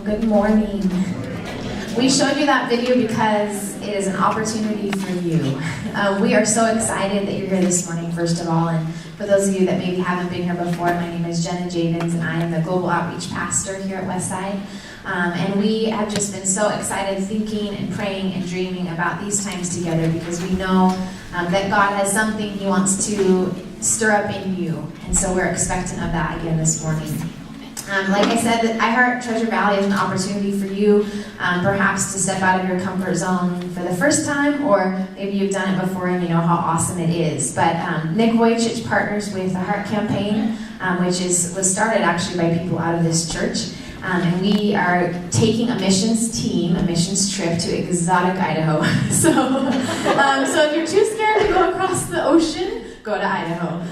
Good morning. We showed you that video because it is an opportunity for you. We are so excited that you're here this morning, first of all, and for those of you that maybe haven't been here before, my name is Jenna Javins, and I am the Global Outreach Pastor here at Westside. And we have just been so excited thinking and praying and dreaming about these times together because we know that God has something He wants to stir up in you. And so we're expectant of that again this morning. Like I said, that iHeart Treasure Valley is an opportunity for you perhaps to step out of your comfort zone for the first time, or maybe you've done it before and you know how awesome it is. But Nick Vujicic partners with the Heart Campaign, which was started actually by people out of this church. And we are taking a missions trip to exotic Idaho. So if you're too scared to go across the ocean, go to Idaho.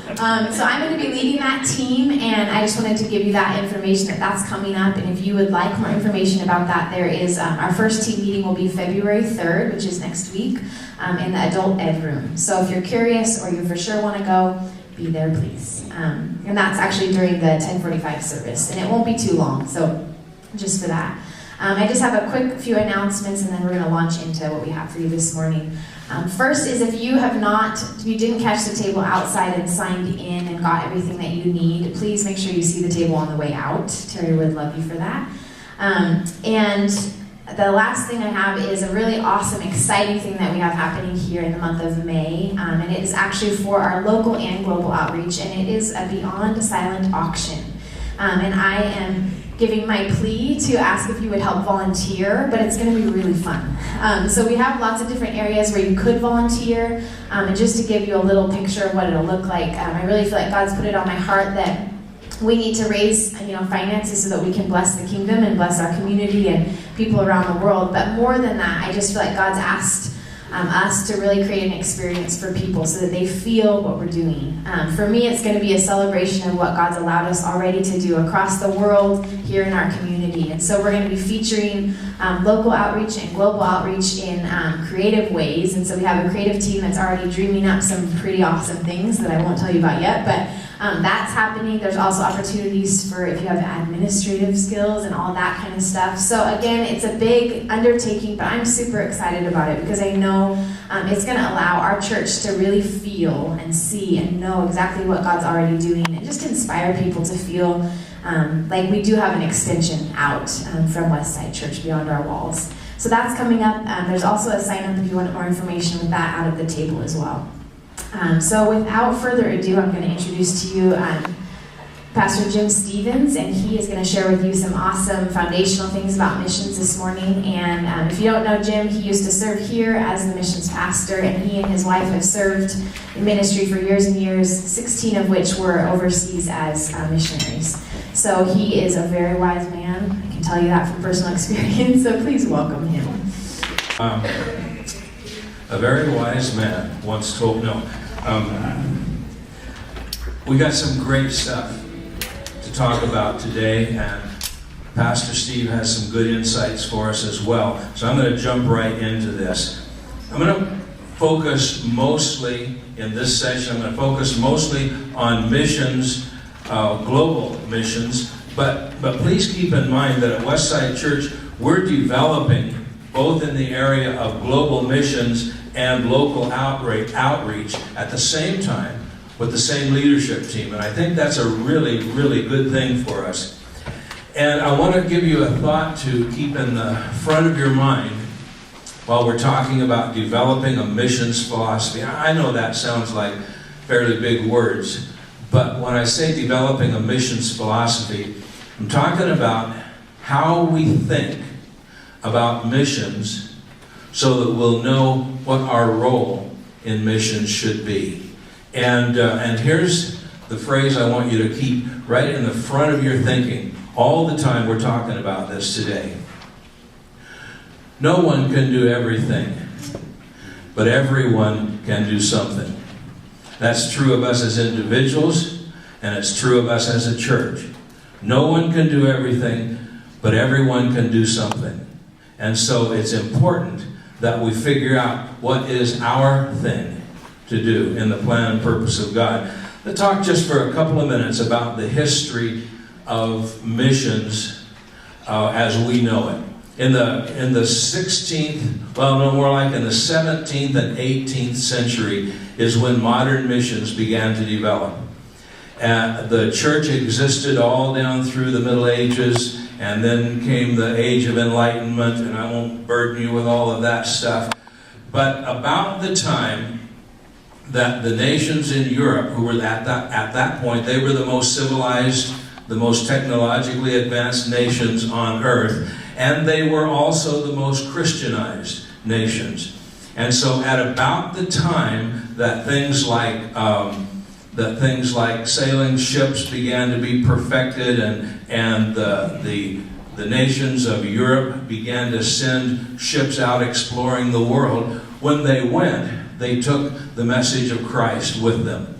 So I'm going to be leading that team, and I just wanted to give you that information that's coming up. And if you would like more information about that, there is our first team meeting will be February 3rd, which is next week, in the adult ed room. So if you're curious or you for sure want to go, be there, please. And that's actually during the 10:45 service, and it won't be too long, so just for that. I just have a quick few announcements, and then we're going to launch into what we have for you this morning. First is if you didn't catch the table outside and signed in and got everything that you need, please make sure you see the table on the way out. Terry would love you for that. And the last thing I have is a really awesome, exciting thing that we have happening here in the month of May. And it is actually for our local and global outreach, and it is a Beyond Silent auction. And I am giving my plea to ask if you would help volunteer, but it's going to be really fun. So we have lots of different areas where you could volunteer, and just to give you a little picture of what it'll look like, I really feel like God's put it on my heart that we need to raise finances so that we can bless the kingdom and bless our community and people around the world. But more than that, I just feel like God's asked us to really create an experience for people so that they feel what we're doing. For me, it's going to be a celebration of what God's allowed us already to do across the world here in our community. And so we're going to be featuring local outreach and global outreach in creative ways. And so we have a creative team that's already dreaming up some pretty awesome things that I won't tell you about yet, but that's happening. There's also opportunities for if you have administrative skills and all that kind of stuff. So again, it's a big undertaking, but I'm super excited about it because I know it's going to allow our church to really feel and see and know exactly what God's already doing, and just inspire people to feel like we do have an extension out from Westside Church beyond our walls. So that's coming up. There's also a sign up if you want more information with that out of the table as well. So without further ado, I'm going to introduce to you Pastor Jim Stevens, and he is going to share with you some awesome foundational things about missions this morning. And if you don't know Jim, he used to serve here as the missions pastor, and he and his wife have served in ministry for years and years, 16 of which were overseas as missionaries. So he is a very wise man. I can tell you that from personal experience, so please welcome him. A very wise man once told, we got some great stuff to talk about today, and Pastor Steve has some good insights for us as well. So I'm going to jump right into this. I'm going to focus mostly, in this session, on missions, global missions, but please keep in mind that at Westside Church, we're developing both in the area of global missions and local outreach at the same time with the same leadership team. And I think that's a really, really good thing for us. And I want to give you a thought to keep in the front of your mind while we're talking about developing a missions philosophy. I know that sounds like fairly big words, but when I say developing a missions philosophy, I'm talking about how we think about missions so that we'll know what our role in missions should be. And here's the phrase I want you to keep right in the front of your thinking all the time we're talking about this today. No one can do everything, but everyone can do something. That's true of us as individuals, and it's true of us as a church. No one can do everything, but everyone can do something. And so it's important that we figure out what is our thing to do in the plan and purpose of God. Let's talk just for a couple of minutes about the history of missions as we know it. In the 16th, well, no, more like in the 17th and 18th century is when modern missions began to develop. The church existed all down through the Middle Ages, and then came the Age of Enlightenment, and I won't burden you with all of that stuff. But about the time that the nations in Europe, who were at that point, they were the most civilized, the most technologically advanced nations on earth, and they were also the most Christianized nations. And so at about the time that things like sailing ships began to be perfected, and the nations of Europe began to send ships out exploring the world, when they went, they took the message of Christ with them.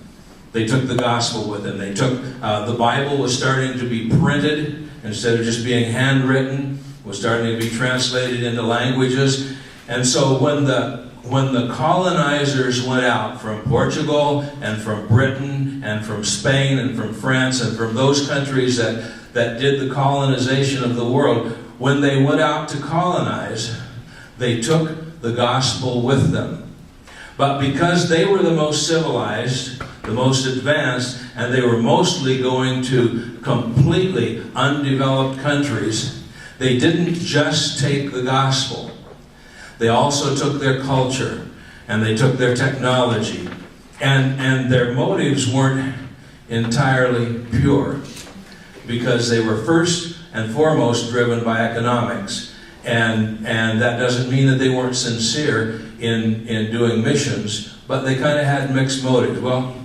They took the gospel with them. They took the Bible was starting to be printed instead of just being handwritten. Was starting to be translated into languages. And so when the colonizers went out from Portugal and from Britain and from Spain and from France and from those countries that did the colonization of the world, when they went out to colonize, they took the gospel with them. But because they were the most civilized, the most advanced, and they were mostly going to completely undeveloped countries, they didn't just take the gospel. They also took their culture, and they took their technology. And their motives weren't entirely pure, because they were first and foremost driven by economics. And that doesn't mean that they weren't sincere in doing missions, but they kind of had mixed motives. Well,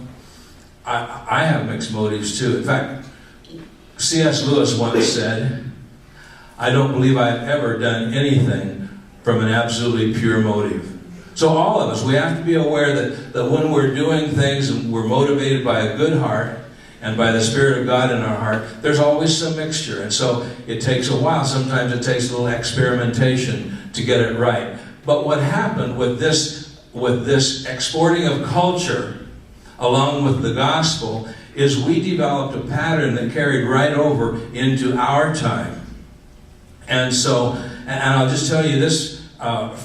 I have mixed motives too. In fact, C.S. Lewis once said, "I don't believe I've ever done anything from an absolutely pure motive." So all of us, we have to be aware that when we're doing things and we're motivated by a good heart and by the Spirit of God in our heart, there's always some mixture. And so it takes a while. Sometimes it takes a little experimentation to get it right. But what happened with this exporting of culture along with the gospel is we developed a pattern that carried right over into our time. And so, and I'll just tell you this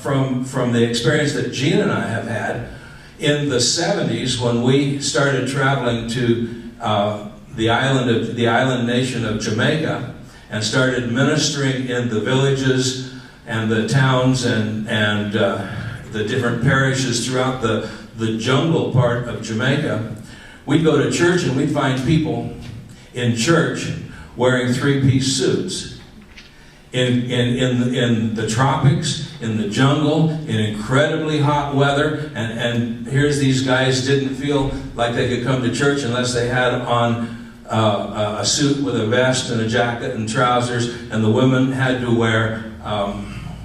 from the experience that Gene and I have had. In the 70s, when we started traveling to the island nation of Jamaica, and started ministering in the villages and the towns and the different parishes throughout the jungle part of Jamaica, we'd go to church and we'd find people in church wearing three-piece suits. In the tropics, in the jungle, in incredibly hot weather, and here's these guys didn't feel like they could come to church unless they had on a suit with a vest and a jacket and trousers, and the women had to wear,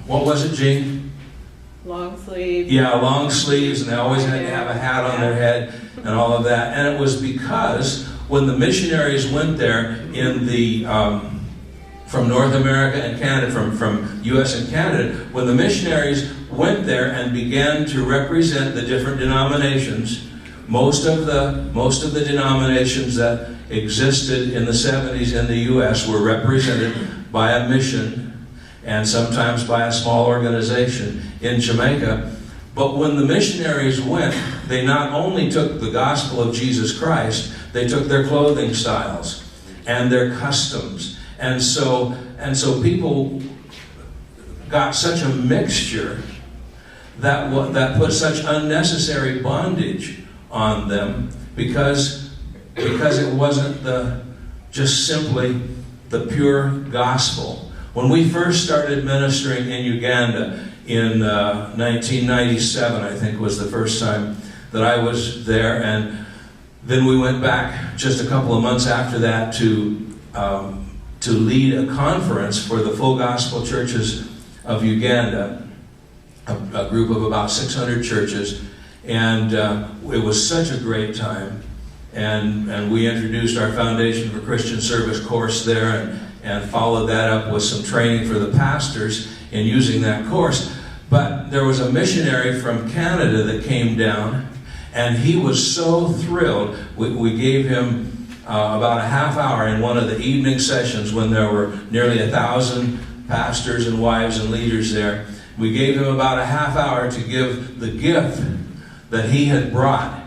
what was it, Gene? Long sleeves. Yeah, long sleeves, and they always had to have a hat on their head and all of that. And it was because when the missionaries went there in the from North America and Canada, from U.S. and Canada, when the missionaries went there and began to represent the different denominations, most of the denominations that existed in the 70s in the U.S. were represented by a mission and sometimes by a small organization in Jamaica. But when the missionaries went, they not only took the gospel of Jesus Christ, they took their clothing styles and their customs. And so people got such a mixture that put such unnecessary bondage on them because it wasn't just simply the pure gospel. When we first started ministering in Uganda in 1997, I think was the first time that I was there, and then we went back just a couple of months after that to lead a conference for the Full Gospel Churches of Uganda, a group of about 600 churches, and it was such a great time. And we introduced our Foundation for Christian Service course there, and followed that up with some training for the pastors in using that course. But there was a missionary from Canada that came down, and he was so thrilled. We gave him about a half hour in one of the evening sessions when there were nearly 1,000 pastors and wives and leaders there. We gave him about a half hour to give the gift that he had brought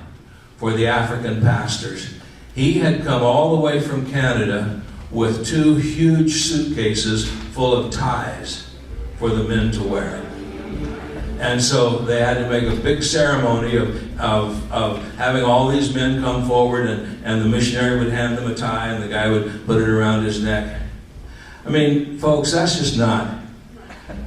for the African pastors. He had come all the way from Canada with 2 huge suitcases full of ties for the men to wear. And so they had to make a big ceremony of having all these men come forward, and the missionary would hand them a tie and the guy would put it around his neck. I mean, folks, that's just not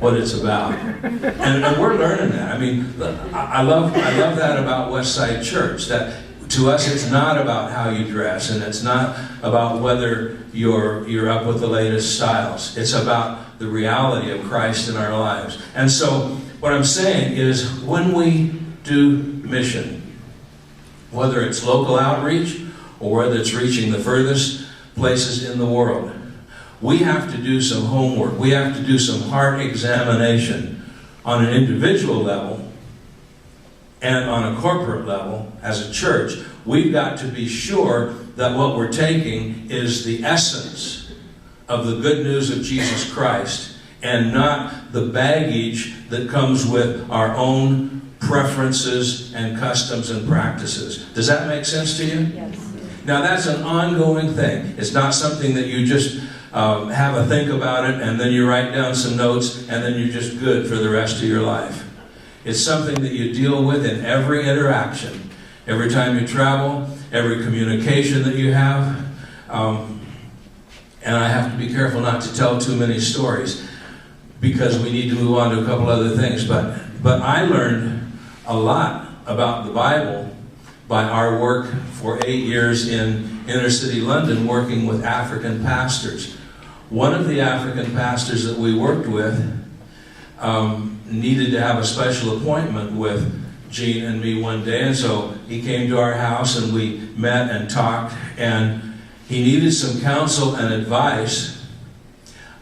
what it's about. And we're learning that. I mean, I love that about Westside Church, that to us it's not about how you dress, and it's not about whether you're up with the latest styles. It's about the reality of Christ in our lives. And so what I'm saying is, when we do mission, whether it's local outreach or whether it's reaching the furthest places in the world, we have to do some homework. We have to do some heart examination on an individual level and on a corporate level as a church. We've got to be sure that what we're taking is the essence of the good news of Jesus Christ, and not the baggage that comes with our own preferences and customs and practices. Does that make sense to you? Yes. Now, that's an ongoing thing. It's not something that you just have a think about it and then you write down some notes and then you're just good for the rest of your life. It's something that you deal with in every interaction, every time you travel, every communication that you have. And I have to be careful not to tell too many stories, because we need to move on to a couple other things. But I learned a lot about the Bible by our work for 8 years in inner city London, working with African pastors. One of the African pastors that we worked with needed to have a special appointment with Gene and me one day, and so he came to our house and we met and talked, and he needed some counsel and advice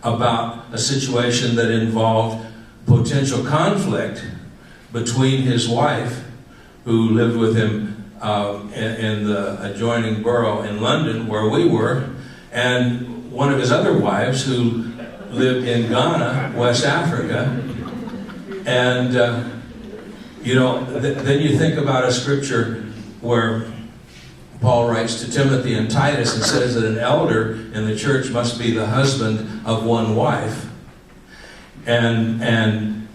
about a situation that involved potential conflict between his wife, who lived with him in the adjoining borough in London where we were, and one of his other wives who lived in Ghana, West Africa. And then you think about a scripture where Paul writes to Timothy and Titus and says that an elder in the church must be the husband of one wife. And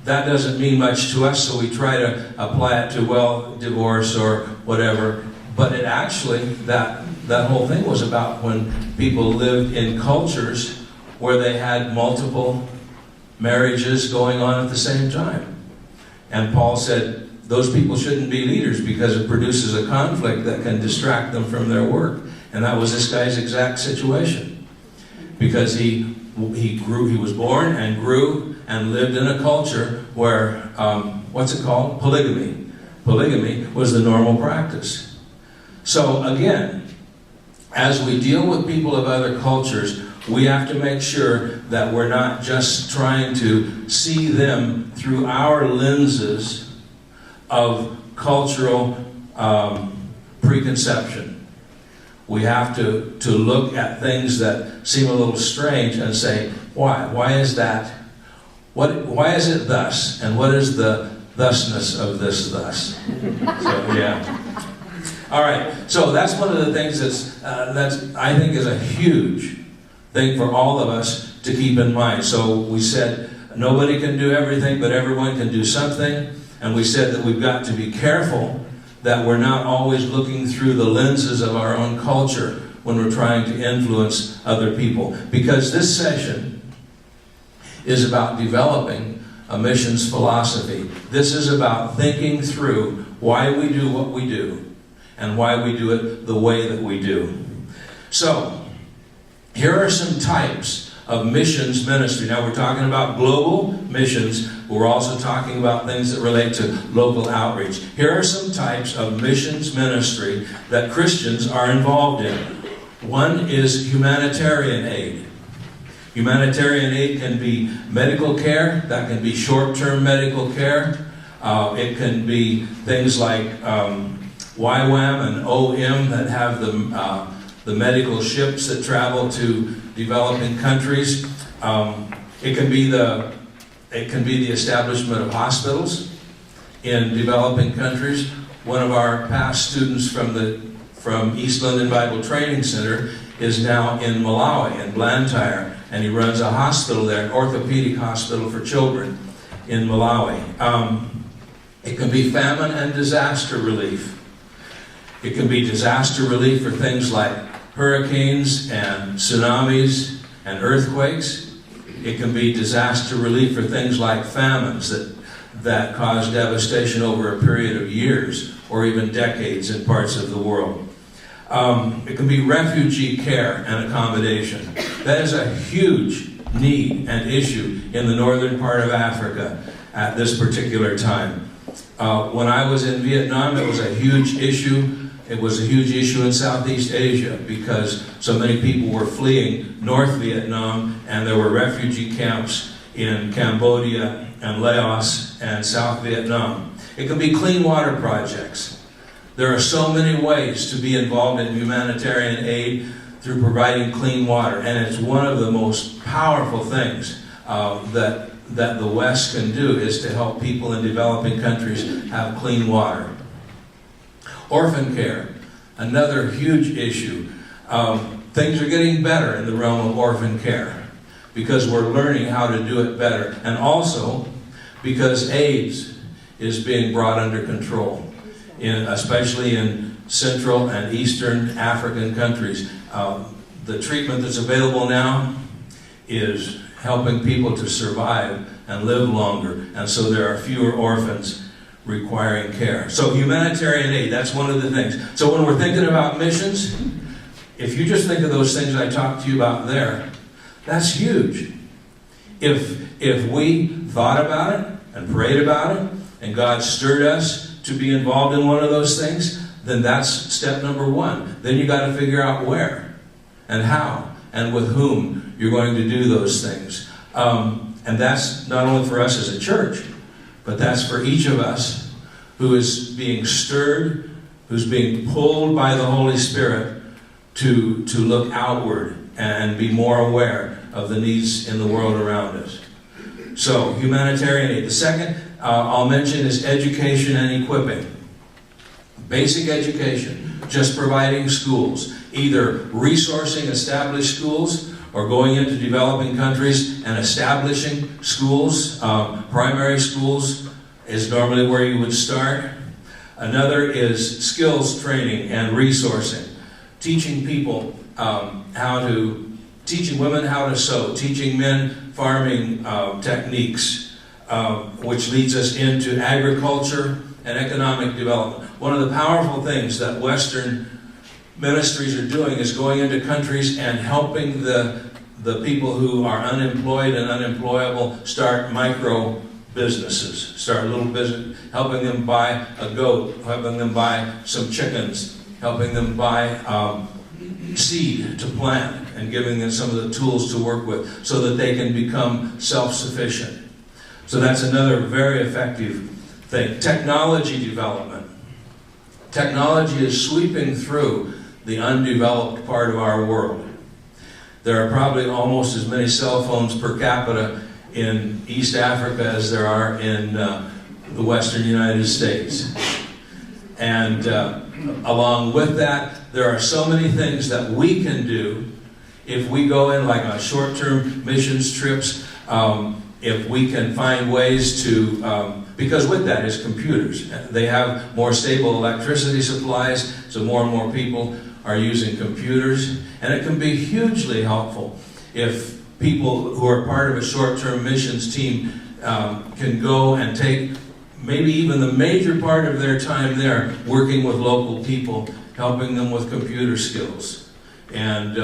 that doesn't mean much to us, so we try to apply it to, well, divorce or whatever. But it actually, that whole thing was about when people lived in cultures where they had multiple marriages going on at the same time. And Paul said, those people shouldn't be leaders because it produces a conflict that can distract them from their work. And that was this guy's exact situation. Because he was born and grew and lived in a culture where, what's it called? Polygamy. Polygamy was the normal practice. So again, as we deal with people of other cultures, we have to make sure that we're not just trying to see them through our lenses of cultural preconception. We have to look at things that seem a little strange and say, why? Why is that? Why is it thus? And what is the thusness of this thus? So, yeah. All right. So that's one of the things that's I think is a huge thing for all of us to keep in mind. So we said nobody can do everything, but everyone can do something. And we said that we've got to be careful that we're not always looking through the lenses of our own culture when we're trying to influence other people. Because this session is about developing a missions philosophy. This is about thinking through why we do what we do and why we do it the way that we do. So, here are some types of missions ministry. Now, we're talking about global missions. We're also talking about things that relate to local outreach. Here are some types of missions ministry that Christians are involved in. One is humanitarian aid. Humanitarian aid can be medical care. That can be short-term medical care. It can be things like YWAM and OM that have the medical ships that travel to developing countries. It can be the establishment of hospitals in developing countries. One of our past students from East London Bible Training Center is now in Malawi, in Blantyre, and he runs a hospital there, an orthopedic hospital for children in Malawi. It can be famine and disaster relief. It can be disaster relief for things like hurricanes and tsunamis and earthquakes. It can be disaster relief for things like famines that cause devastation over a period of years or even decades in parts of the world. It can be refugee care and accommodation. That is a huge need and issue in the northern part of Africa at this particular time. When I was in Vietnam, it was a huge issue. It was a huge issue in Southeast Asia because so many people were fleeing North Vietnam, and there were refugee camps in Cambodia and Laos and South Vietnam. It can be clean water projects. There are so many ways to be involved in humanitarian aid through providing clean water, and it's one of the most powerful things that the West can do is to help people in developing countries have clean water. Orphan care, another huge issue. Things are getting better in the realm of orphan care because we're learning how to do it better, and also because AIDS is being brought under control, especially in Central and Eastern African countries. The treatment that's available now is helping people to survive and live longer, and so there are fewer orphans requiring care. So humanitarian aid, that's one of the things. So when we're thinking about missions, if you just think of those things I talked to you about there, that's huge. If we thought about it and prayed about it, and God stirred us to be involved in one of those things, then that's step number one. Then you got to figure out where and how and with whom you're going to do those things. And that's not only for us as a church, but that's for each of us who is being stirred, who's being pulled by the Holy Spirit to look outward and be more aware of the needs in the world around us. So, humanitarian aid. The second I'll mention is education and equipping. Basic education, just providing schools, either resourcing established schools or going into developing countries and establishing schools. Primary schools is normally where you would start. Another is skills training and resourcing. Teaching people teaching women how to sew, teaching men farming techniques, which leads us into agriculture and economic development. One of the powerful things that Western ministries are doing is going into countries and helping the people who are unemployed and unemployable start micro businesses, start a little business, helping them buy a goat, helping them buy some chickens, helping them buy seed to plant, and giving them some of the tools to work with so that they can become self-sufficient. So that's another very effective thing. Technology development. Technology is sweeping through the undeveloped part of our world. There are probably almost as many cell phones per capita in East Africa as there are in the Western United States. And along with that, there are so many things that we can do if we go in like on short-term missions trips, if we can find ways to, because with that is computers. They have more stable electricity supplies, so more and more people are using computers. And it can be hugely helpful if people who are part of a short-term missions team can go and take maybe even the major part of their time there working with local people, helping them with computer skills, and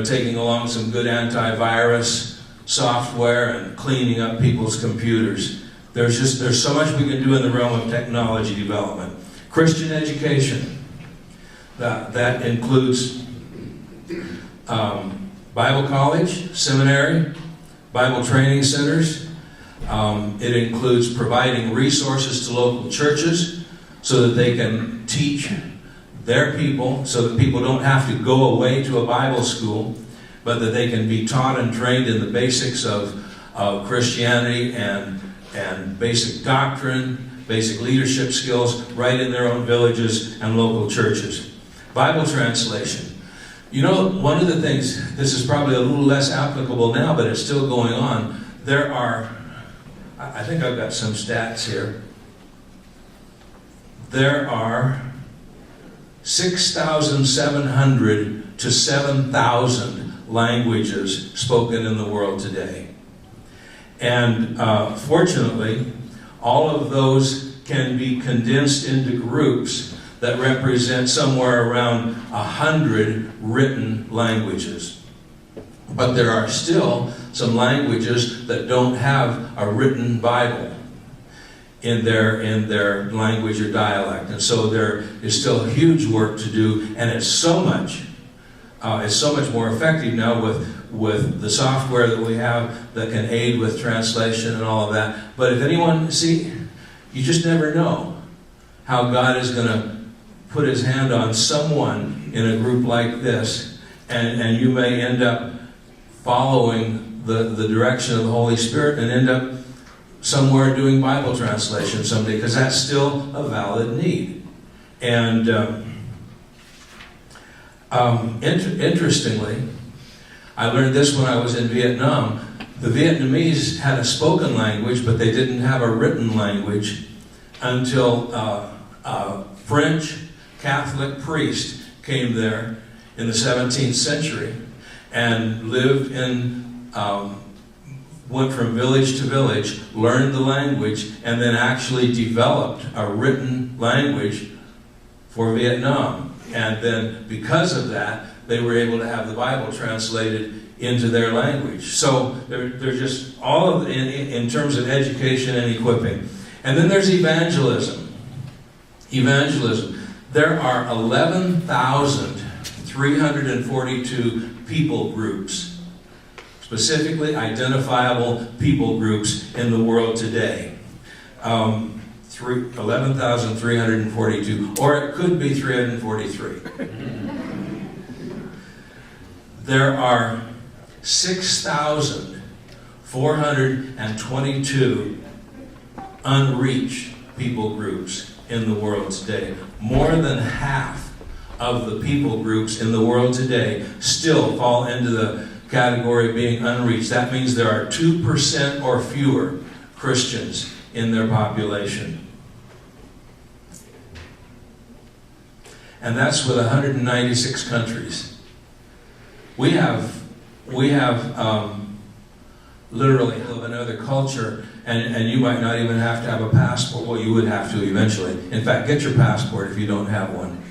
taking along some good antivirus software and cleaning up people's computers. There's so much we can do in the realm of technology development. Christian education. That includes Bible college, seminary, Bible training centers. It includes providing resources to local churches so that they can teach their people so that people don't have to go away to a Bible school, but that they can be taught and trained in the basics of Christianity and basic doctrine, basic leadership skills right in their own villages and local churches. Bible translation. You know, one of the things, this is probably a little less applicable now, but it's still going on. There are, I think I've got some stats here. There are 6,700 to 7,000 languages spoken in the world today. And fortunately, all of those can be condensed into groups that represent somewhere around 100 written languages. But there are still some languages that don't have a written Bible in their language or dialect. And so there is still huge work to do, and it's so much more effective now with the software that we have that can aid with translation and all of that. But if anyone, you just never know how God is going to put his hand on someone in a group like this, and you may end up following the direction of the Holy Spirit and end up somewhere doing Bible translation someday, because that's still a valid need. And interestingly, I learned this when I was in Vietnam. The Vietnamese had a spoken language, but they didn't have a written language until a French Catholic priest came there in the 17th century and lived in, went from village to village, learned the language, and then actually developed a written language for Vietnam. And then because of that, they were able to have the Bible translated into their language. So they're just all of in terms of education and equipping. And then there's evangelism. Evangelism. There are 11,342 people groups, specifically identifiable people groups in the world today. 11,342, or it could be 343. There are 6,422 unreached people groups in the world today. More than half of the people groups in the world today still fall into the category of being unreached. That means there are 2% or fewer Christians in their population. And that's with 196 countries. We have literally of another culture, and you might not even have to have a passport. Well, you would have to eventually. In fact, get your passport if you don't have one.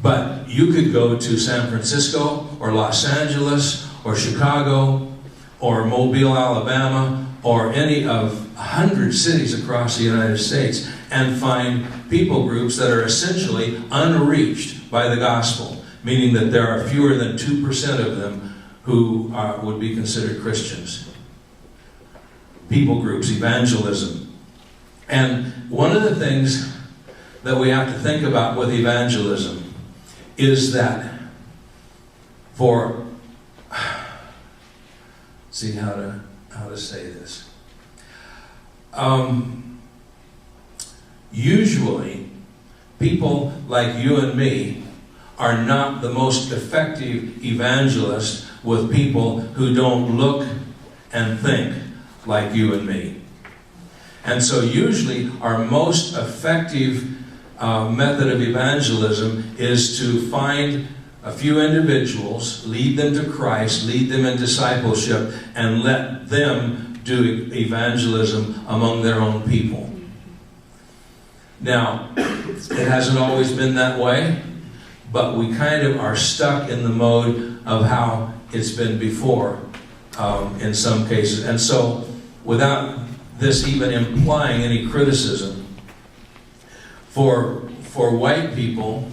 But you could go to San Francisco or Los Angeles or Chicago or Mobile, Alabama, or any of 100 cities across the United States and find people groups that are essentially unreached by the gospel, meaning that there are fewer than 2% of them who would be considered Christians. People groups, evangelism. And one of the things that we have to think about with evangelism is that see how to say this. Usually, people like you and me are not the most effective evangelists with people who don't look and think like you and me. And so usually our most effective method of evangelism is to find a few individuals, lead them to Christ, lead them in discipleship, and let them do evangelism among their own people. Now, it hasn't always been that way, but we kind of are stuck in the mode of how it's been before in some cases. And so, without this even implying any criticism, for white people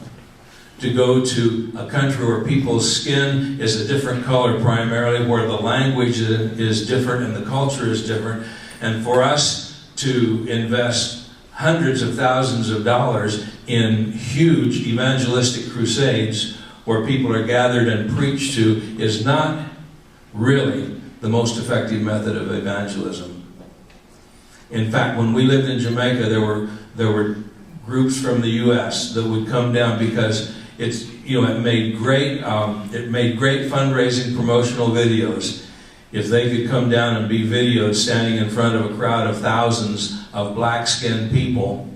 to go to a country where people's skin is a different color primarily, where the language is different and the culture is different, and for us to invest hundreds of thousands of dollars in huge evangelistic crusades where people are gathered and preached to is not really the most effective method of evangelism. In fact, when we lived in Jamaica, there were groups from the U.S. that would come down because it made great fundraising promotional videos. If they could come down and be videoed standing in front of a crowd of thousands of black-skinned people,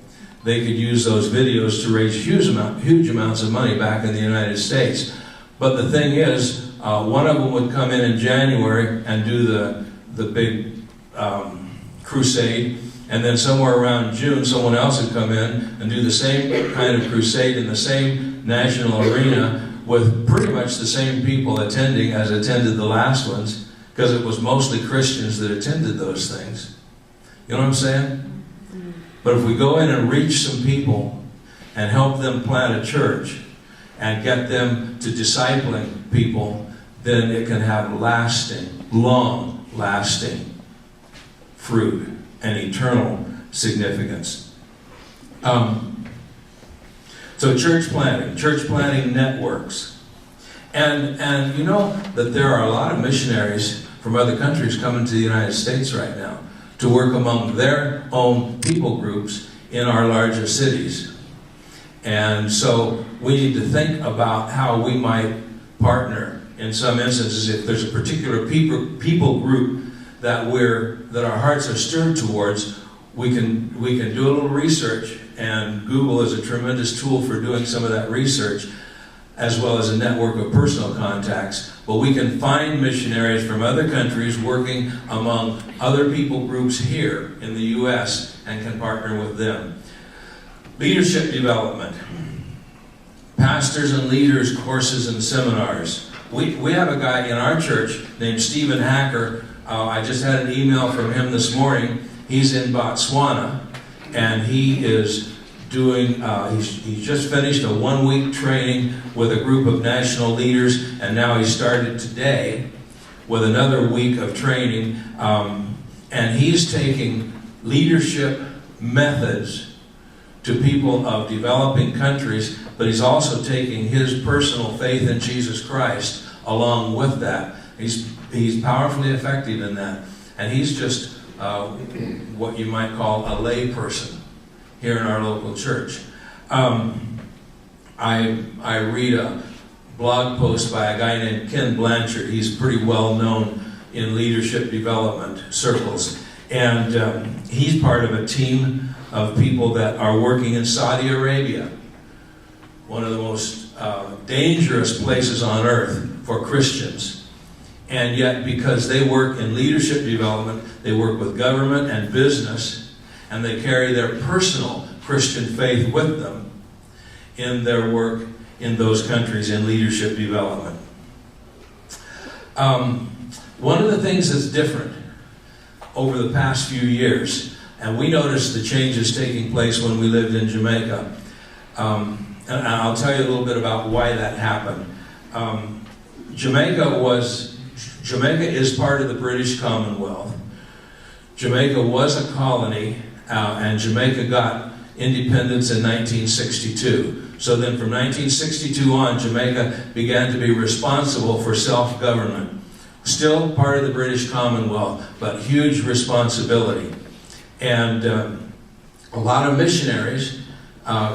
they could use those videos to raise huge amounts of money back in the United States. But the thing is, one of them would come in January and do the big crusade, and then somewhere around June, someone else would come in and do the same kind of crusade in the same national arena with pretty much the same people attending as attended the last ones, because it was mostly Christians that attended those things. You know what I'm saying? But if we go in and reach some people and help them plant a church and get them to discipling people, then it can have lasting, long-lasting fruit and eternal significance. So church planting networks. And you know that there are a lot of missionaries from other countries coming to the United States right now to work among their own people groups in our larger cities. And so we need to think about how we might partner in some instances. If there's a particular people group that our hearts are stirred towards, we can do a little research, and Google is a tremendous tool for doing some of that research, as well as a network of personal contacts. But we can find missionaries from other countries working among other people groups here in the U.S. and can partner with them. Leadership development. Pastors and leaders courses and seminars. We have a guy in our church named Stephen Hacker. I just had an email from him this morning. He's in Botswana, and he is doing, he's just finished a 1-week training with a group of national leaders, and now he started today with another week of training, and he's taking leadership methods to people of developing countries, but he's also taking his personal faith in Jesus Christ along with that. He's powerfully effective in that, and he's just what you might call a lay person here in our local church. I read a blog post by a guy named Ken Blanchard. He's pretty well known in leadership development circles. And he's part of a team of people that are working in Saudi Arabia, one of the most dangerous places on earth for Christians. And yet, because they work in leadership development, they work with government and business, and they carry their personal Christian faith with them in their work in those countries in leadership development. One of the things that's different over the past few years, and we noticed the changes taking place when we lived in Jamaica, and I'll tell you a little bit about why that happened. Jamaica is part of the British Commonwealth. Jamaica was a colony, and Jamaica got independence in 1962. So then from 1962 on, Jamaica began to be responsible for self-government. Still part of the British Commonwealth, but huge responsibility. And a lot of missionaries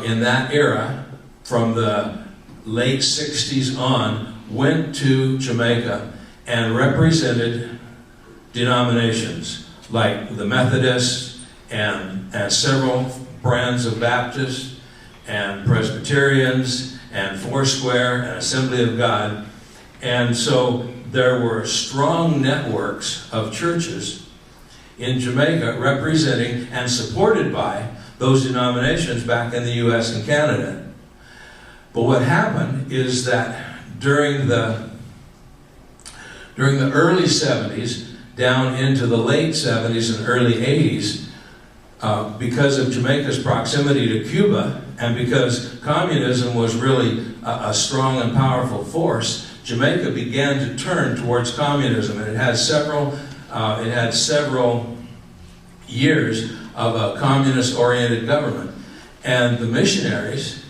in that era, from the late 60s on, went to Jamaica and represented denominations like the Methodists and several brands of Baptists and Presbyterians and Foursquare and Assembly of God. And so there were strong networks of churches in Jamaica representing and supported by those denominations back in the U.S. and Canada. But what happened is that during the early 70s, down into the late 70s and early 80s, because of Jamaica's proximity to Cuba, and because communism was really a strong and powerful force, Jamaica began to turn towards communism, and it had several years of a communist-oriented government. And the missionaries,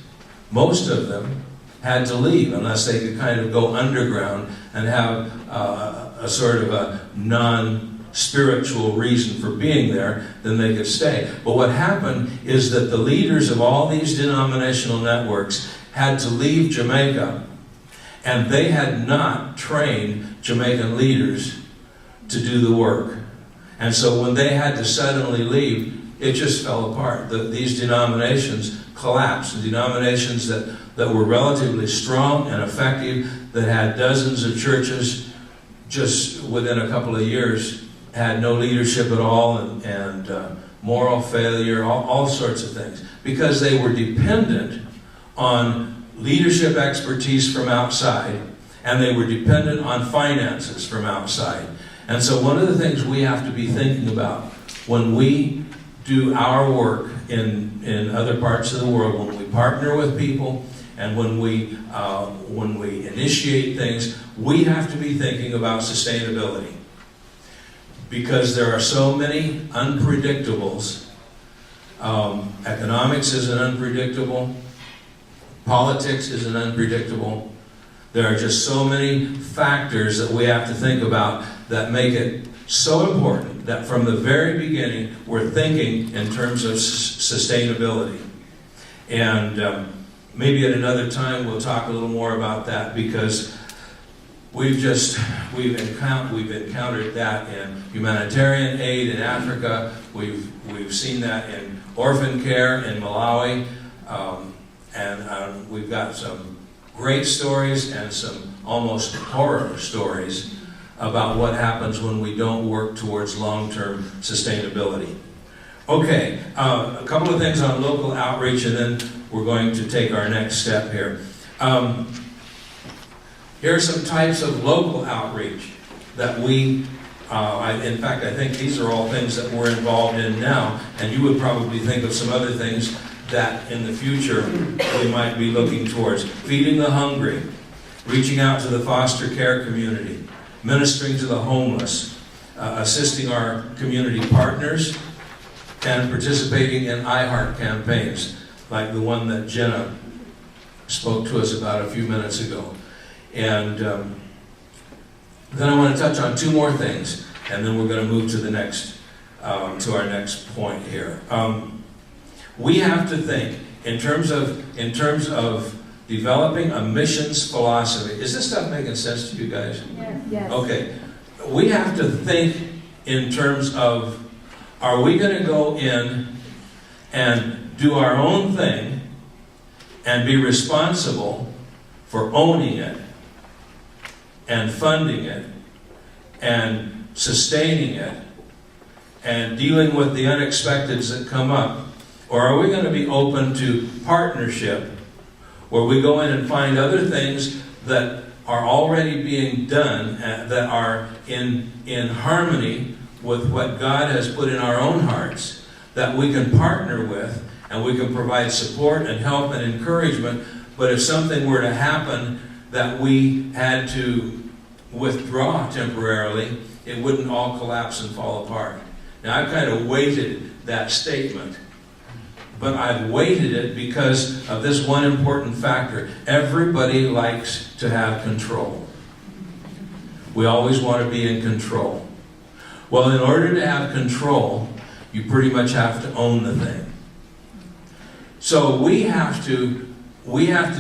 most of them, had to leave unless they could kind of go underground and have a sort of a non-spiritual reason for being there, then they could stay. But what happened is that the leaders of all these denominational networks had to leave Jamaica, and they had not trained Jamaican leaders to do the work. And so when they had to suddenly leave, it just fell apart. These denominations collapsed. The denominations that were relatively strong and effective, that had dozens of churches, just within a couple of years, had no leadership at all, and moral failure, all sorts of things. Because they were dependent on leadership expertise from outside, and they were dependent on finances from outside. And so one of the things we have to be thinking about when we do our work in other parts of the world, when we partner with people, and when we initiate things, we have to be thinking about sustainability. Because there are so many unpredictables. Economics is an unpredictable. Politics is an unpredictable. There are just so many factors that we have to think about that make it so important that from the very beginning we're thinking in terms of sustainability. And maybe at another time we'll talk a little more about that, because we've encountered that in humanitarian aid in Africa. We've seen that in orphan care in Malawi, and we've got some great stories and some almost horror stories about what happens when we don't work towards long-term sustainability. Okay, a couple of things on local outreach, and then we're going to take our next step here. Here are some types of local outreach that we, in fact, I think these are all things that we're involved in now, and you would probably think of some other things that in the future we might be looking towards. Feeding the hungry, reaching out to the foster care community, ministering to the homeless, assisting our community partners, and participating in iHeart campaigns, like the one that Jenna spoke to us about a few minutes ago. And then I want to touch on two more things, and then we're going to move to the next, to our next point here. We have to think in terms of developing a missions philosophy. Is this stuff making sense to you guys? Yes. Okay. We have to think in terms of, are we going to go in and do our own thing and be responsible for owning it and funding it and sustaining it and dealing with the unexpecteds that come up? Or are we going to be open to partnership, where we go in and find other things that are already being done, that are in harmony with what God has put in our own hearts, that we can partner with, and we can provide support and help and encouragement? But if something were to happen that we had to withdraw temporarily, it wouldn't all collapse and fall apart. Now, I've kind of weighted that statement, but I've weighted it because of this one important factor. Everybody likes to have control. We always want to be in control. Well, in order to have control, you pretty much have to own the thing. So we have to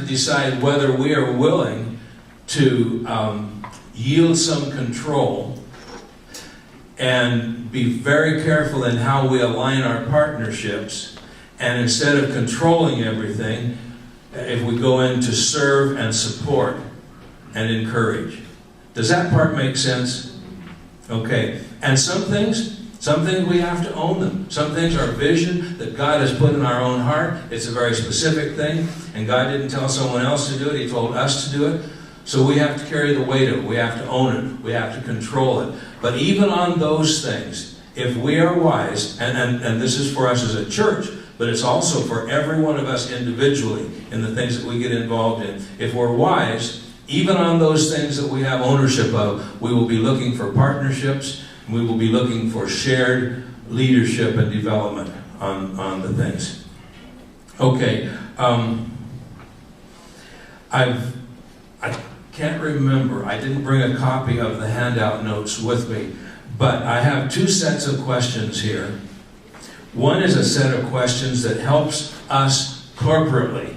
decide whether we are willing to yield some control and be very careful in how we align our partnerships. And instead of controlling everything, if we go in to serve and support and encourage. Does that part make sense? Okay. And some things we have to own them. Some things are vision that God has put in our own heart. It's a very specific thing, and God didn't tell someone else to do it. He told us to do it. So we have to carry the weight of it. We have to own it. We have to control it. But even on those things, if we are wise, and this is for us as a church, but it's also for every one of us individually in the things that we get involved in. If we're wise, even on those things that we have ownership of, we will be looking for partnerships, and we will be looking for shared leadership and development on the things. Okay, I can't remember. I didn't bring a copy of the handout notes with me, but I have two sets of questions here. One is a set of questions that helps us corporately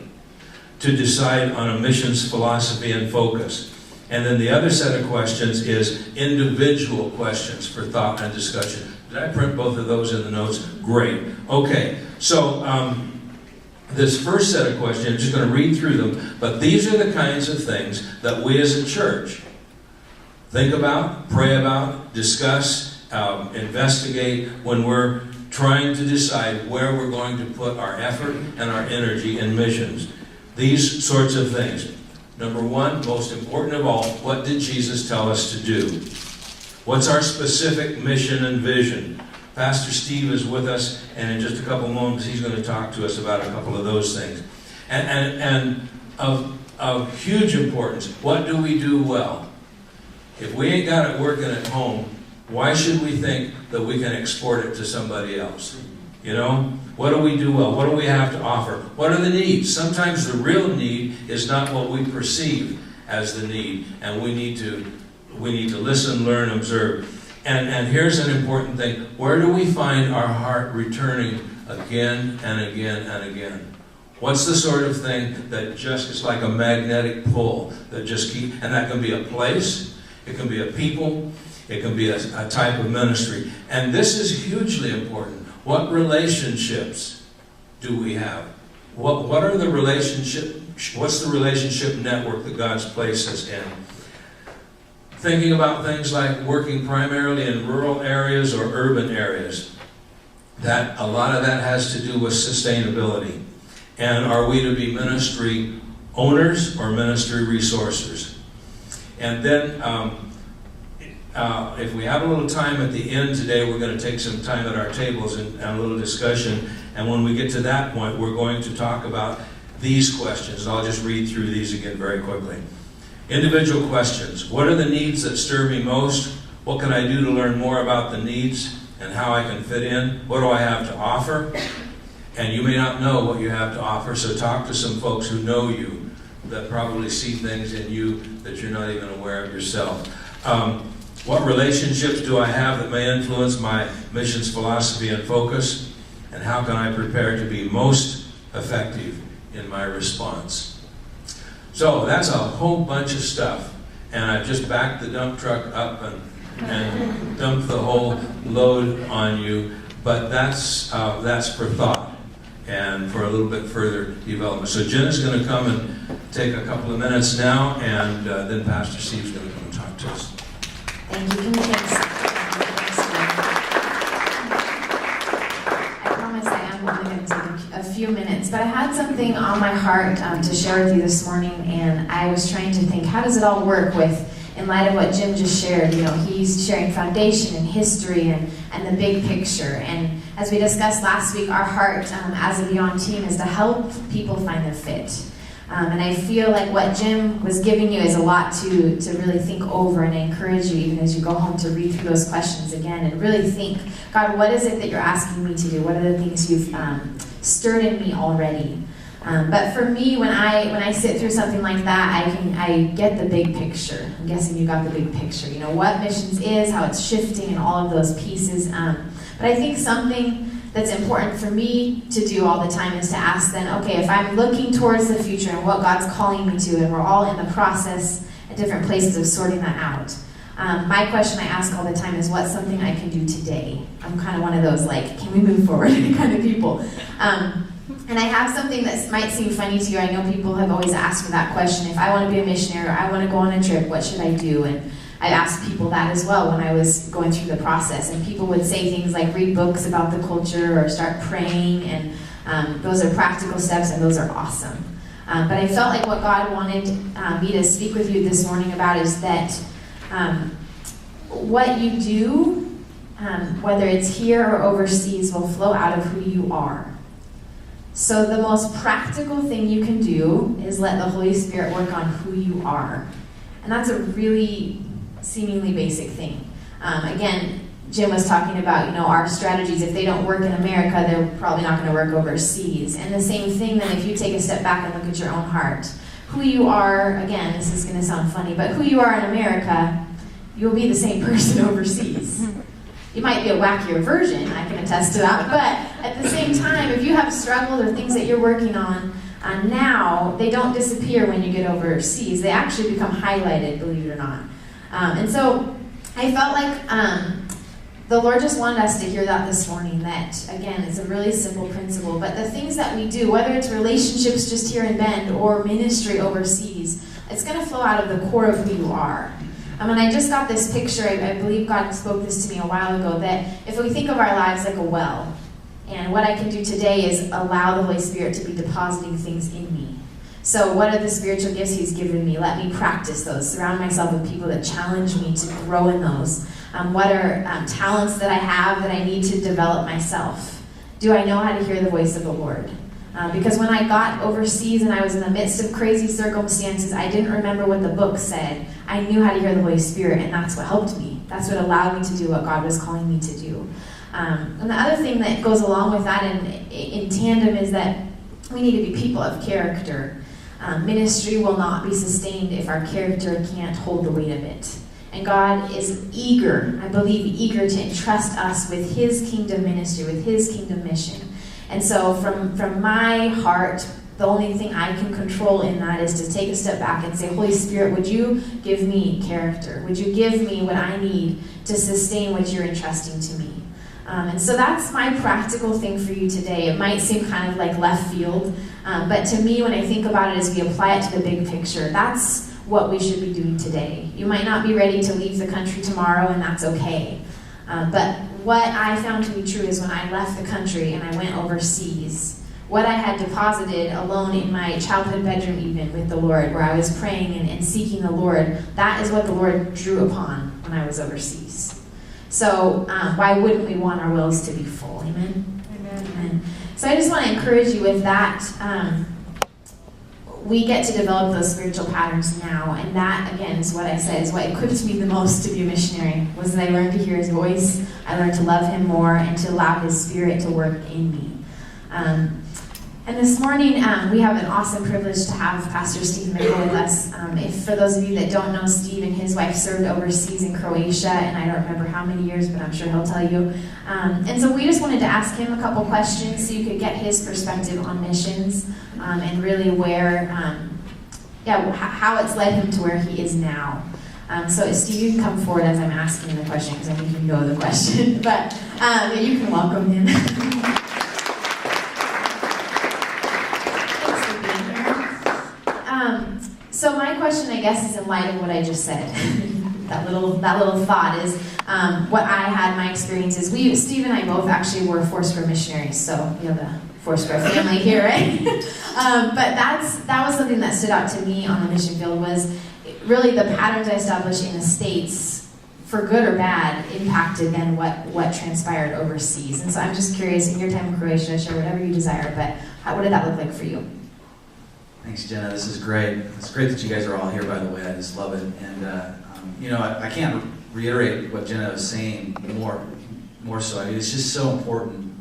to decide on a missions philosophy and focus. And then the other set of questions is individual questions for thought and discussion. Did I print both of those in the notes? Great. Okay, so this first set of questions, I'm just going to read through them, but these are the kinds of things that we as a church think about, pray about, discuss, investigate when we're trying to decide where we're going to put our effort and our energy in missions. These sorts of things. Number one, most important of all, what did Jesus tell us to do? What's our specific mission and vision? Pastor Steve is with us, and in just a couple moments he's going to talk to us about a couple of those things. And of huge importance, what do we do well? If we ain't got it working at home, why should we think that we can export it to somebody else? You know? What do we do well? What do we have to offer? What are the needs? Sometimes the real need is not what we perceive as the need, and we need to listen, learn, observe. And here's an important thing. Where do we find our heart returning again and again and again? What's the sort of thing that just is like a magnetic pull that just keeps, and that can be a place, it can be a people, it can be a type of ministry. And this is hugely important. What relationships do we have? What are the what's the relationship network that God's placed us in? Thinking about things like working primarily in rural areas or urban areas. That a lot of that has to do with sustainability. And are we to be ministry owners or ministry resourcers? And then if we have a little time at the end today, we're going to take some time at our tables and a little discussion. And when we get to that point, we're going to talk about these questions. I'll just read through these again very quickly. Individual questions. What are the needs that stir me most? What can I do to learn more about the needs and how I can fit in? What do I have to offer? And you may not know what you have to offer, so talk to some folks who know you that probably see things in you that you're not even aware of yourself. What relationships do I have that may influence my missions philosophy and focus? And how can I prepare to be most effective in my response? So that's a whole bunch of stuff. And I've just backed the dump truck up and dumped the whole load on you. But that's for thought and for a little bit further development. So Jenna's going to come and take a couple of minutes now, and then Pastor Steve's going to come and talk to us. Thank you. Can we thank I promise I am only going to take a few minutes, but I had something on my heart to share with you this morning, and I was trying to think, how does it all work in light of what Jim just shared? You know, he's sharing foundation and history and the big picture. And as we discussed last week, our heart as a Beyond team is to help people find their fit. And I feel like what Jim was giving you is a lot to really think over, and I encourage you, even as you go home, to read through those questions again and really think, God, what is it that you're asking me to do? What are the things you've stirred in me already? But for me, when I sit through something like that, I get the big picture. I'm guessing you got the big picture. You know, what missions is, how it's shifting, and all of those pieces. But I think something that's important for me to do all the time is to ask then, okay, if I'm looking towards the future and what God's calling me to, and we're all in the process at different places of sorting that out. My question I ask all the time is, what's something I can do today? I'm kind of one of those, like, can we move forward kind of people. And I have something that might seem funny to you. I know people have always asked me that question. If I want to be a missionary or I want to go on a trip, what should I do? And I asked people that as well when I was going through the process. And people would say things like read books about the culture or start praying. And those are practical steps, and those are awesome. But I felt like what God wanted me to speak with you this morning about is that what you do, whether it's here or overseas, will flow out of who you are. So the most practical thing you can do is let the Holy Spirit work on who you are. And that's a really seemingly basic thing. Again, Jim was talking about, our strategies, if they don't work in America, they're probably not going to work overseas. And the same thing then if you take a step back and look at your own heart. Who you are, again, this is going to sound funny, but who you are in America, you'll be the same person overseas. You might be a wackier version, I can attest to that, but at the same time, if you have struggles or things that you're working on now, they don't disappear when you get overseas. They actually become highlighted, believe it or not. And so I felt like the Lord just wanted us to hear that this morning, that, again, it's a really simple principle, but the things that we do, whether it's relationships just here in Bend or ministry overseas, it's going to flow out of the core of who you are. And I just got this picture, I believe God spoke this to me a while ago, that if we think of our lives like a well, and what I can do today is allow the Holy Spirit to be depositing things in me. So what are the spiritual gifts He's given me? Let me practice those. Surround myself with people that challenge me to grow in those. What are talents that I have that I need to develop myself? Do I know how to hear the voice of the Lord? Because when I got overseas and I was in the midst of crazy circumstances, I didn't remember what the book said. I knew how to hear the Holy Spirit, and that's what helped me. That's what allowed me to do what God was calling me to do. And the other thing that goes along with that in tandem is that we need to be people of character. Ministry will not be sustained if our character can't hold the weight of it. And God is eager, I believe, eager to entrust us with His kingdom ministry, with His kingdom mission. And so from my heart, the only thing I can control in that is to take a step back and say, Holy Spirit, would you give me character? Would you give me what I need to sustain what you're entrusting to me? And so that's my practical thing for you today. It might seem kind of like left field, but to me, when I think about it, as we apply it to the big picture, that's what we should be doing today. You might not be ready to leave the country tomorrow, and that's okay. But what I found to be true is when I left the country and I went overseas, what I had deposited alone in my childhood bedroom even with the Lord, where I was praying and seeking the Lord, that is what the Lord drew upon when I was overseas. So why wouldn't we want our wills to be full? Amen? Amen. So I just want to encourage you with that. We get to develop those spiritual patterns now, and that, again, is what I said, is what equipped me the most to be a missionary, was that I learned to hear His voice, I learned to love Him more, and to allow His Spirit to work in me. And this morning, we have an awesome privilege to have Pastor Steve Mickle with us. If for those of you that don't know, Steve and his wife served overseas in Croatia, and I don't remember how many years, but I'm sure he'll tell you. And so we just wanted to ask him a couple questions so you could get his perspective on missions, and really where, how it's led him to where he is now. So Steve, you can come forward as I'm asking the question, because I think you know the question, but you can welcome him. So my question, I guess, is in light of what I just said. that little thought is what I had, my experiences. Steve and I both actually were Foursquare missionaries, so we have a Foursquare family here, right? But that was something that stood out to me on the mission field, was really the patterns I established in the States, for good or bad, impacted then what transpired overseas. And so I'm just curious, in your time in Croatia, share whatever you desire, but what did that look like for you? Thanks, Jenna. This is great. It's great that you guys are all here, by the way. I just love it. And, I can't reiterate what Jenna was saying more so. I mean, it's just so important.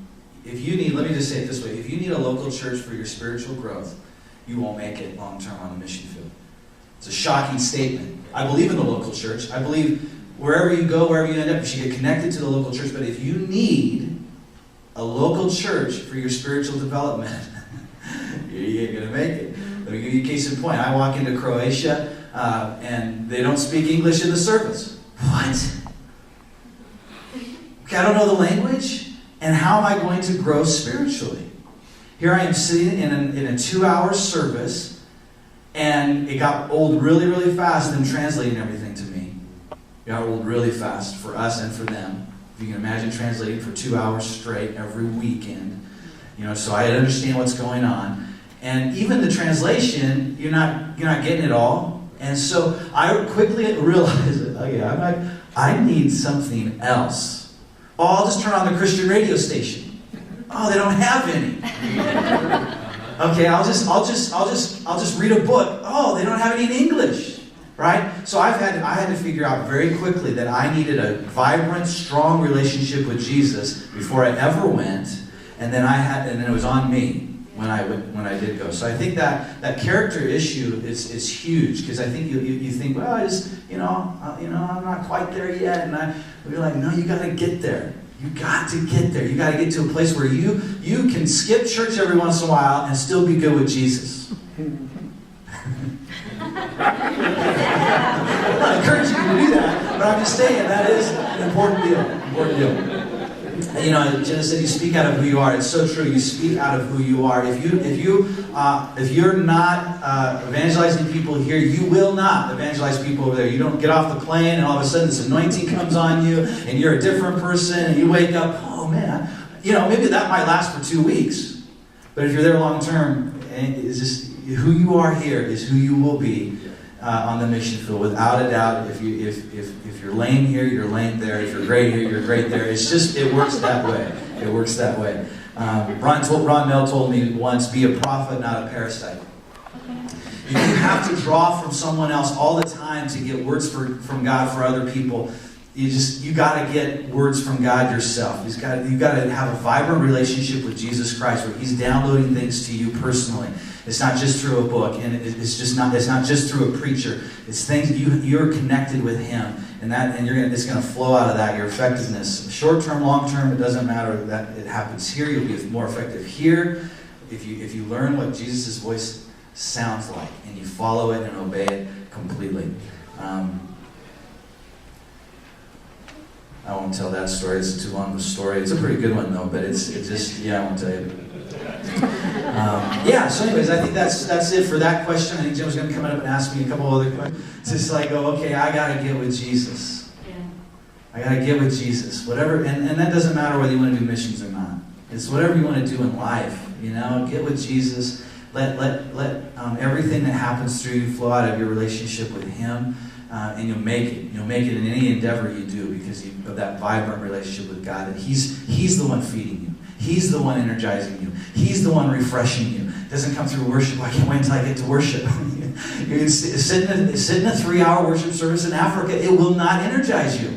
If you need, let me just say it this way, if you need a local church for your spiritual growth, you won't make it long-term on the mission field. It's a shocking statement. I believe in the local church. I believe wherever you go, wherever you end up, you should get connected to the local church. But if you need a local church for your spiritual development, you ain't going to make it. Let me give you a case in point. I walk into Croatia, and they don't speak English in the service. What? Okay, I don't know the language, and how am I going to grow spiritually? Here I am sitting in a 2-hour service, and it got old really, really fast, them translating everything to me. It got old really fast for us and for them. If you can imagine translating for 2 hours straight every weekend. So I understand what's going on. And even the translation, you're not getting it all. And so I quickly realized, I need something else. Oh, I'll just turn on the Christian radio station. Oh, they don't have any. Okay, I'll just read a book. Oh, they don't have any in English. right? So I had to figure out very quickly that I needed a vibrant, strong relationship with Jesus before I ever went, and then it was on me when I did go. So I think that character issue is huge, because I think you think, well, I just I'm not quite there yet, and you're like, no, you got to get there. You got to get there. You got to get to a place where you can skip church every once in a while and still be good with Jesus. I'm not encouraging you to do that, but I'm just saying that is an important deal. Jenna said you speak out of who you are. It's so true. You speak out of who you are. If you're not evangelizing people here, you will not evangelize people over there. You don't get off the plane and all of a sudden this anointing comes on you and you're a different person and you wake up, oh man, maybe that might last for 2 weeks. But if you're there long term, it's just who you are here is who you will be on the mission field, without a doubt. If you're lame here, you're lame there. If you're great here, you're great there. It works that way. It works that way. Ron Mel told me once, be a prophet, not a parasite. If you have to draw from someone else all the time to get words from God for other people, you got to get words from God yourself. You got to have a vibrant relationship with Jesus Christ, where He's downloading things to you personally. It's not just through a book, and it's not just through a preacher. It's things you're connected with Him, and it's going to flow out of that. Your effectiveness, short term, long term, it doesn't matter that it happens here. You'll be more effective here if you learn what Jesus' voice sounds like and you follow it and obey it completely. I won't tell that story. It's too long of a story. It's a pretty good one though, but I won't tell you. So anyways, I think that's it for that question. I think Jim was going to come up and ask me a couple other questions. Just like, okay, I got to get with Jesus. Yeah. I got to get with Jesus. Whatever, and that doesn't matter whether you want to do missions or not. It's whatever you want to do in life. Get with Jesus. Let everything that happens through you flow out of your relationship with Him. And you'll make it. You'll make it in any endeavor you do, because of that vibrant relationship with God. That He's the one feeding you. He's the one energizing you. He's the one refreshing you. It doesn't come through worship. I can't wait until I get to worship. You sit in a 3-hour worship service in Africa, it will not energize you.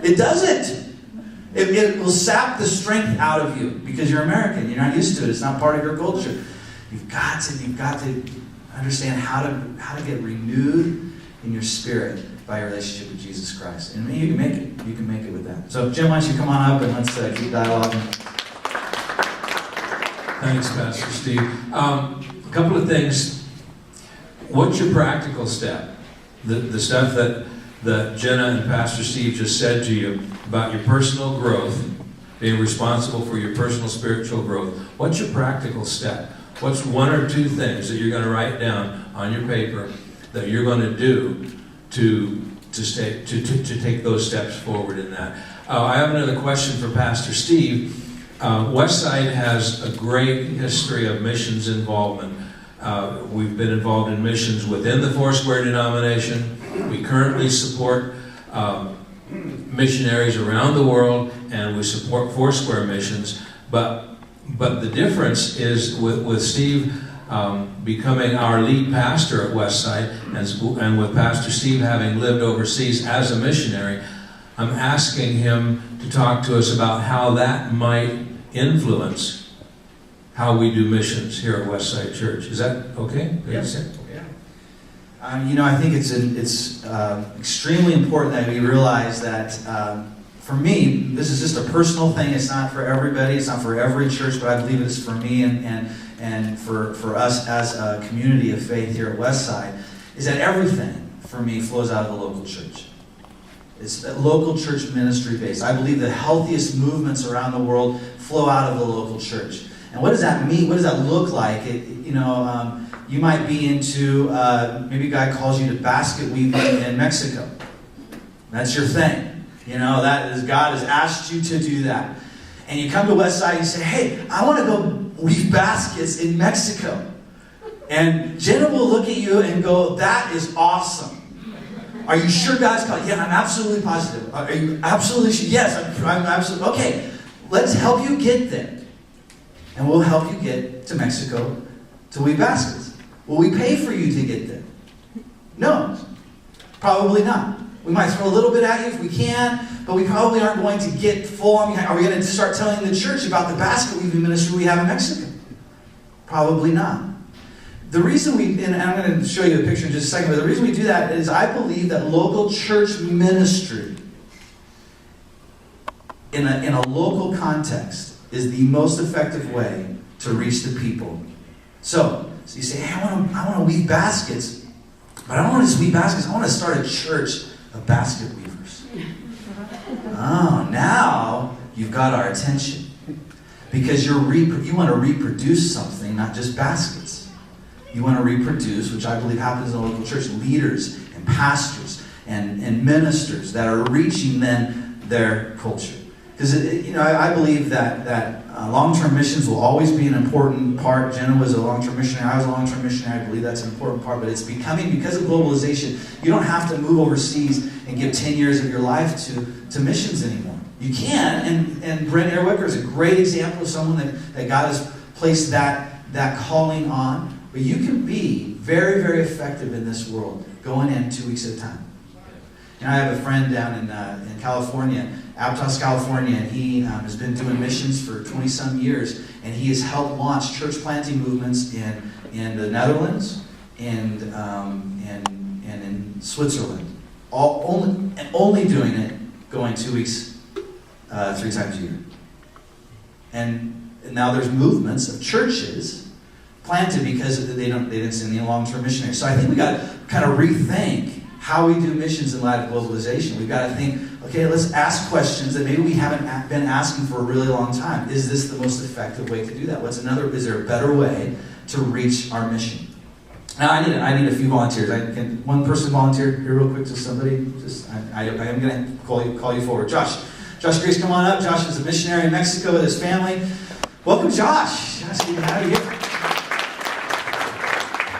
It doesn't. It will sap the strength out of you, because you're American. You're not used to it. It's not part of your culture. You've got to understand how to get renewed in your spirit by your relationship with Jesus Christ. And you can make it. You can make it with that. So, Jim, why don't you come on up and let's keep dialoguing. Thanks, Pastor Steve. A couple of things. What's your practical step? The stuff that Jenna and Pastor Steve just said to you about your personal growth, being responsible for your personal spiritual growth. What's your practical step? What's 1 or 2 things that you're going to write down on your paper that you're going to do to take those steps forward in that? I have another question for Pastor Steve. Westside has a great history of missions involvement. We've been involved in missions within the Foursquare denomination. We currently support missionaries around the world, and we support Foursquare missions. But the difference is with Steve becoming our lead pastor at Westside, and with Pastor Steve having lived overseas as a missionary, I'm asking him to talk to us about how that might influence how we do missions here at Westside Church. Is that okay? Yes. Yeah. I think it's extremely important that we realize that for me, this is just a personal thing. It's not for everybody. It's not for every church, but I believe it's for me and for us as a community of faith here at Westside, is that everything for me flows out of the local church. It's a local church ministry based. I believe the healthiest movements around the world flow out of the local church. And what does that mean? What does that look like? You might be into, maybe God calls you to basket weaving in Mexico. That's your thing. God has asked you to do that. And you come to Westside and you say, hey, I want to go weave baskets in Mexico. And Jenna will look at you and go, that is awesome. Are you sure God's called? Yeah, I'm absolutely positive. Are you absolutely sure? Yes, I'm absolutely. Okay, let's help you get there. And we'll help you get to Mexico to weave baskets. Will we pay for you to get there? No, probably not. We might throw a little bit at you if we can, but we probably aren't going to get full on. Are we going to start telling the church about the basket weaving ministry we have in Mexico? Probably not. The reason we, and I'm going to show you a picture in just a second, but the reason we do that is I believe that local church ministry in a local context is the most effective way to reach the people. So you say, hey, I want to weave baskets, but I don't want to just weave baskets. I want to start a church of basket weavers. Oh, now you've got our attention. Because you want to reproduce something, not just baskets. You want to reproduce, which I believe happens in a local church, leaders and pastors and ministers that are reaching then their culture. Because I believe that long-term missions will always be an important part. Jenna was a long-term missionary. I was a long-term missionary. I believe that's an important part. But it's becoming, because of globalization, you don't have to move overseas and give 10 years of your life to missions anymore. You can, and Brent Ehrwicker is a great example of someone that God has placed that calling on. But you can be very, very effective in this world, going in 2 weeks at a time. And I have a friend down in California, Aptos, California, and he has been doing missions for 20-some years, and he has helped launch church planting movements in the Netherlands and in Switzerland. Only doing it, going 2 weeks, 3 times a year. And now there's movements of churches planted because they didn't send any long-term missionaries. So I think we got to kind of rethink how we do missions in light of globalization. We've got to think, okay, let's ask questions that maybe we haven't been asking for a really long time. Is this the most effective way to do that? Is there a better way to reach our mission? Now I need a few volunteers. Can one person volunteer here real quick? Just somebody. I am going to call you forward. Josh Grace, come on up. Josh is a missionary in Mexico with his family. Welcome, Josh. Josh, good to have you here.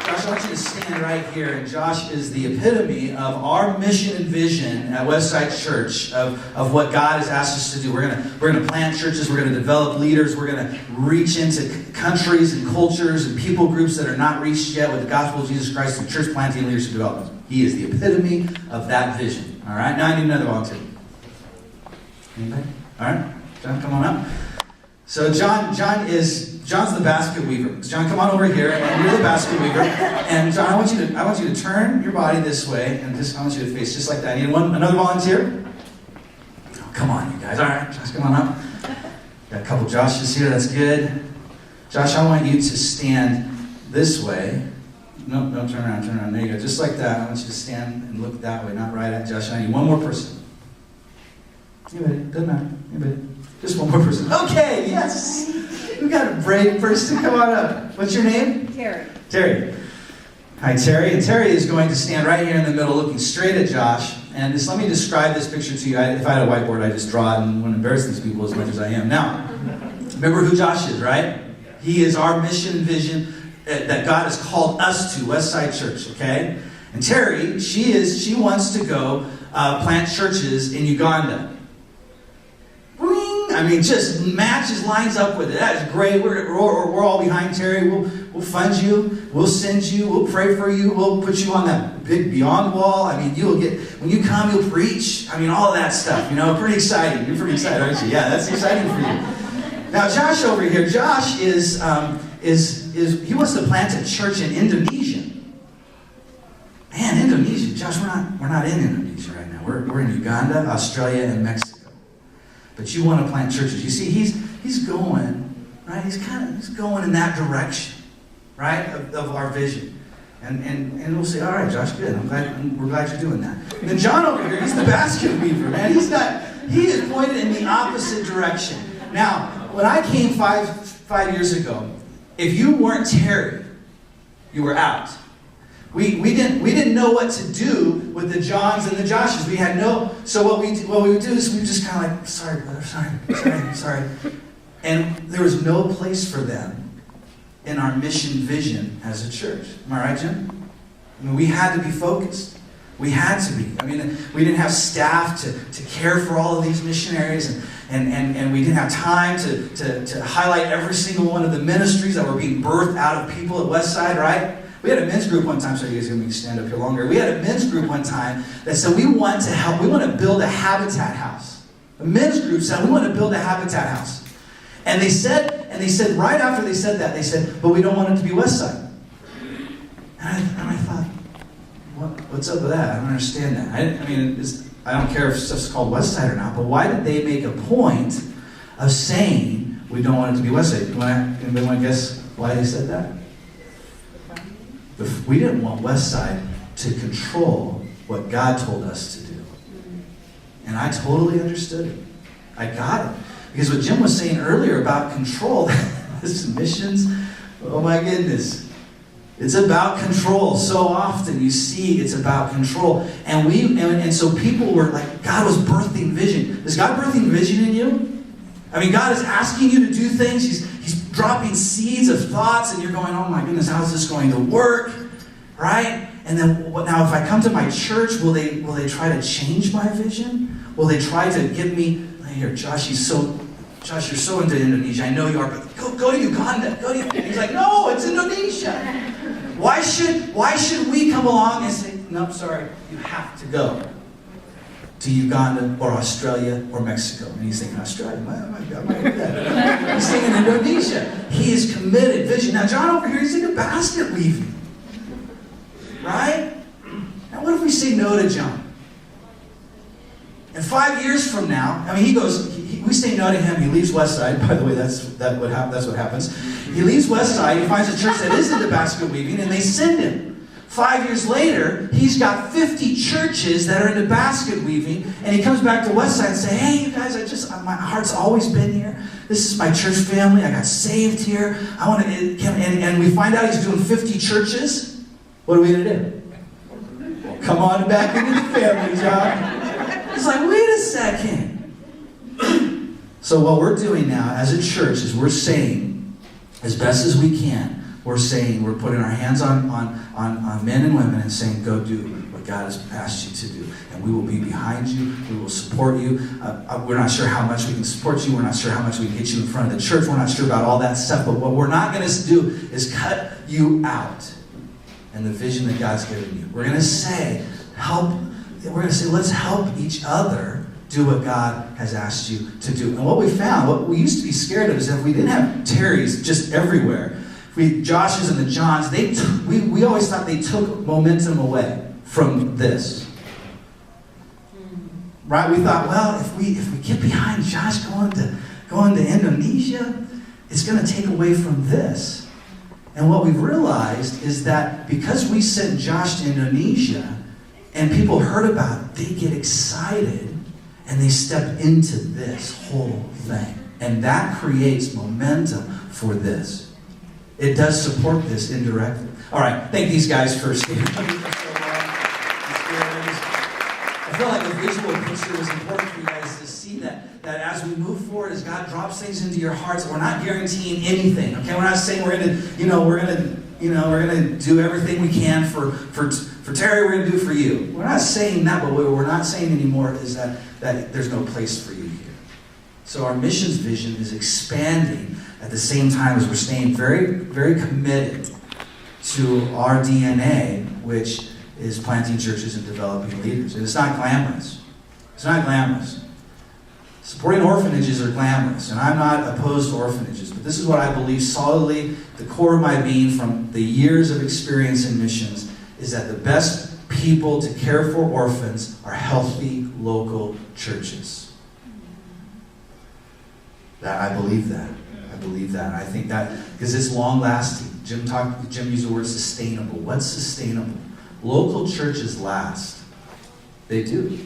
Josh, I want you to stand right here. And Josh is the epitome of our mission and vision at Westside Church of what God has asked us to do. We're going to plant churches. We're going to develop leaders. We're going to reach into countries and cultures and people groups that are not reached yet with the gospel of Jesus Christ and church planting and leadership development. He is the epitome of that vision. All right? Now I need another volunteer. Anybody? All right. John, come on up. So John's the basket weaver. John, come on over here, and you're the basket weaver. And John, I want you to turn your body this way, and I want you to face just like that. Need another volunteer? Oh, come on, you guys. All right, Josh, come on up. Got a couple Joshes here. That's good. Josh, I want you to stand this way. No, turn around. There you go. Just like that. I want you to stand and look that way, not right at Josh. I need one more person. Anybody? Doesn't matter. Anybody? Just one more person. Okay, yes. We've got a brave person. Come on up. What's your name? Terry. Hi, Terry. And Terry is going to stand right here in the middle looking straight at Josh. And just let me describe this picture to you. If I had a whiteboard, I'd just draw it and wouldn't embarrass these people as much as I am. Now, remember who Josh is, right? He is our mission and vision that God has called us to, Westside Church, okay? And Terry, she wants to go plant churches in Uganda. I mean, just lines up with it. That is great. We're all behind Terry. We'll fund you. We'll send you. We'll pray for you. We'll put you on that big Beyond wall. I mean, when you come, you'll preach. I mean, all of that stuff. Pretty exciting. You're pretty excited, aren't you? Yeah, that's exciting for you. Now, Josh over here. Josh is he wants to plant a church in Indonesia. Man, Indonesia. Josh, we're not in Indonesia right now. We're in Uganda, Australia, and Mexico. But you want to plant churches. You see, he's going, right? He's going in that direction, right? Of our vision. And we'll say, all right, Josh, good. We're glad you're doing that. And then John over here, he's the basket weaver, man. He is pointed in the opposite direction. Now, when I came five years ago, if you weren't Terry, you were out. We didn't know what to do with the Johns and the Joshes. We had so what we would do is we just kind of like, sorry, brother, sorry. And there was no place for them in our mission vision as a church. Am I right, Jim? I mean, we had to be focused. We had to be. I mean, we didn't have staff to care for all of these missionaries, and we didn't have time to highlight every single one of the ministries that were being birthed out of people at Westside, right? We had a men's group one time, so you guys are going to stand up here longer. We had a men's group one time that said we want to build a habitat house. A men's group said we want to build a habitat house. And they said right after they said that, they said, but we don't want it to be Westside. And I thought, what's up with that? I don't understand that. I don't care if stuff's called Westside or not, but why did they make a point of saying we don't want it to be Westside? Anybody want to guess why they said that? We didn't want Westside to control what God told us to do. And I totally understood it. I got it. Because what Jim was saying earlier about control, this missions, oh my goodness. It's about control. So often you see it's about control. And so people were like, God was birthing vision. Is God birthing vision in you? I mean, God is asking you to do things. He's dropping seeds of thoughts, and you're going, oh my goodness, how is this going to work? Right? And then now if I come to my church, will they try to change my vision? Will they try to give me, here, Josh, you're so into Indonesia. I know you are, but go to Uganda. He's like, no, it's Indonesia. Why should we come along and say, no, sorry, you have to go to Uganda or Australia or Mexico? And he's thinking, Australia? He's thinking Indonesia. He is committed, vision. Now, John over here, he's into basket weaving. Right? Now, what if we say no to John? And 5 years from now, we say no to him, he leaves Westside. By the way, that's what happens. He leaves Westside, he finds a church that is into basket weaving, and they send him. 5 years later, he's got 50 churches that are into basket weaving, and he comes back to Westside and says, hey, you guys, my heart's always been here. This is my church family. I got saved here. And we find out he's doing 50 churches. What are we going to do? Well, come on back into the family, John. It's like, wait a second. So what we're doing now as a church is we're saying, as best as we can, we're putting our hands on men and women and saying, go do what God has asked you to do. And we will be behind you. We will support you. We're not sure how much we can support you. We're not sure how much we can get you in front of the church. We're not sure about all that stuff. But what we're not going to do is cut you out and the vision that God's given you. We're going to say, let's help each other do what God has asked you to do. And what we found, what we used to be scared of, is that if we didn't have Terrys just everywhere, Joshes and the Johns, we always thought they took momentum away from this. Right? We thought, well, if we get behind Josh going to Indonesia, it's going to take away from this. And what we've realized is that because we sent Josh to Indonesia and people heard about it, they get excited and they step into this whole thing. And that creates momentum for this. It does support this indirectly. All right, thank these guys for staying with me for so long. I feel like a visual picture was important for you guys to see that as we move forward, as God drops things into your hearts, we're not guaranteeing anything. Okay, we're not saying we're gonna do everything we can for Terry, we're gonna do for you. We're not saying that, but what we're not saying anymore is that there's no place for you here. So our missions vision is expanding at the same time as we're staying very, very committed to our DNA, which is planting churches and developing leaders. And it's not glamorous. It's not glamorous. Supporting orphanages are glamorous, and I'm not opposed to orphanages, but this is what I believe solidly, the core of my being from the years of experience in missions, is that the best people to care for orphans are healthy local churches. I believe that. I think that because it's long lasting. Jim used the word sustainable. What's sustainable? Local churches last. They do.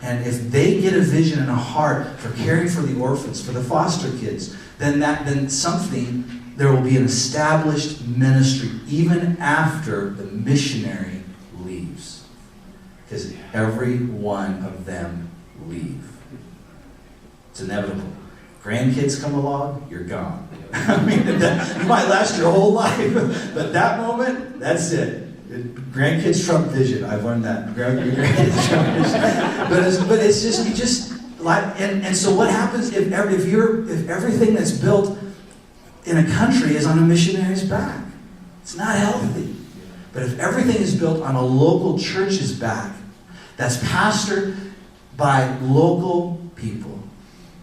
And if they get a vision and a heart for caring for the orphans, for the foster kids, then there will be an established ministry even after the missionary leaves. Because every one of them leave. It's inevitable. Grandkids come along, you're gone. I mean, you might last your whole life, but that moment, that's it. Grandkids trump vision. I've learned that. Grandkids trump vision. But it's just and so what happens if everything that's built in a country is on a missionary's back? It's not healthy. But if everything is built on a local church's back, that's pastored by local people,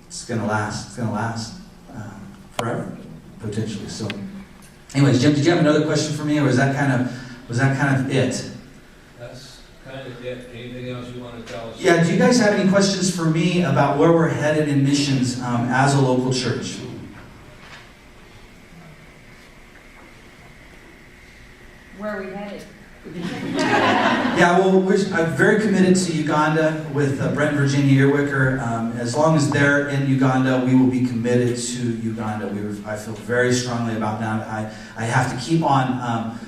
it's going to last. It's going to last forever, potentially. So, anyways, Jim, did you have another question for me, or was that kind of it? That's kind of it. Anything else you want to tell us? Yeah. Do you guys have any questions for me about where we're headed in missions as a local church? Where are we headed? Yeah, well, I'm very committed to Uganda with Brent and Virginia Earwicker. As long as they're in Uganda, we will be committed to Uganda. I feel very strongly about that. I have to keep on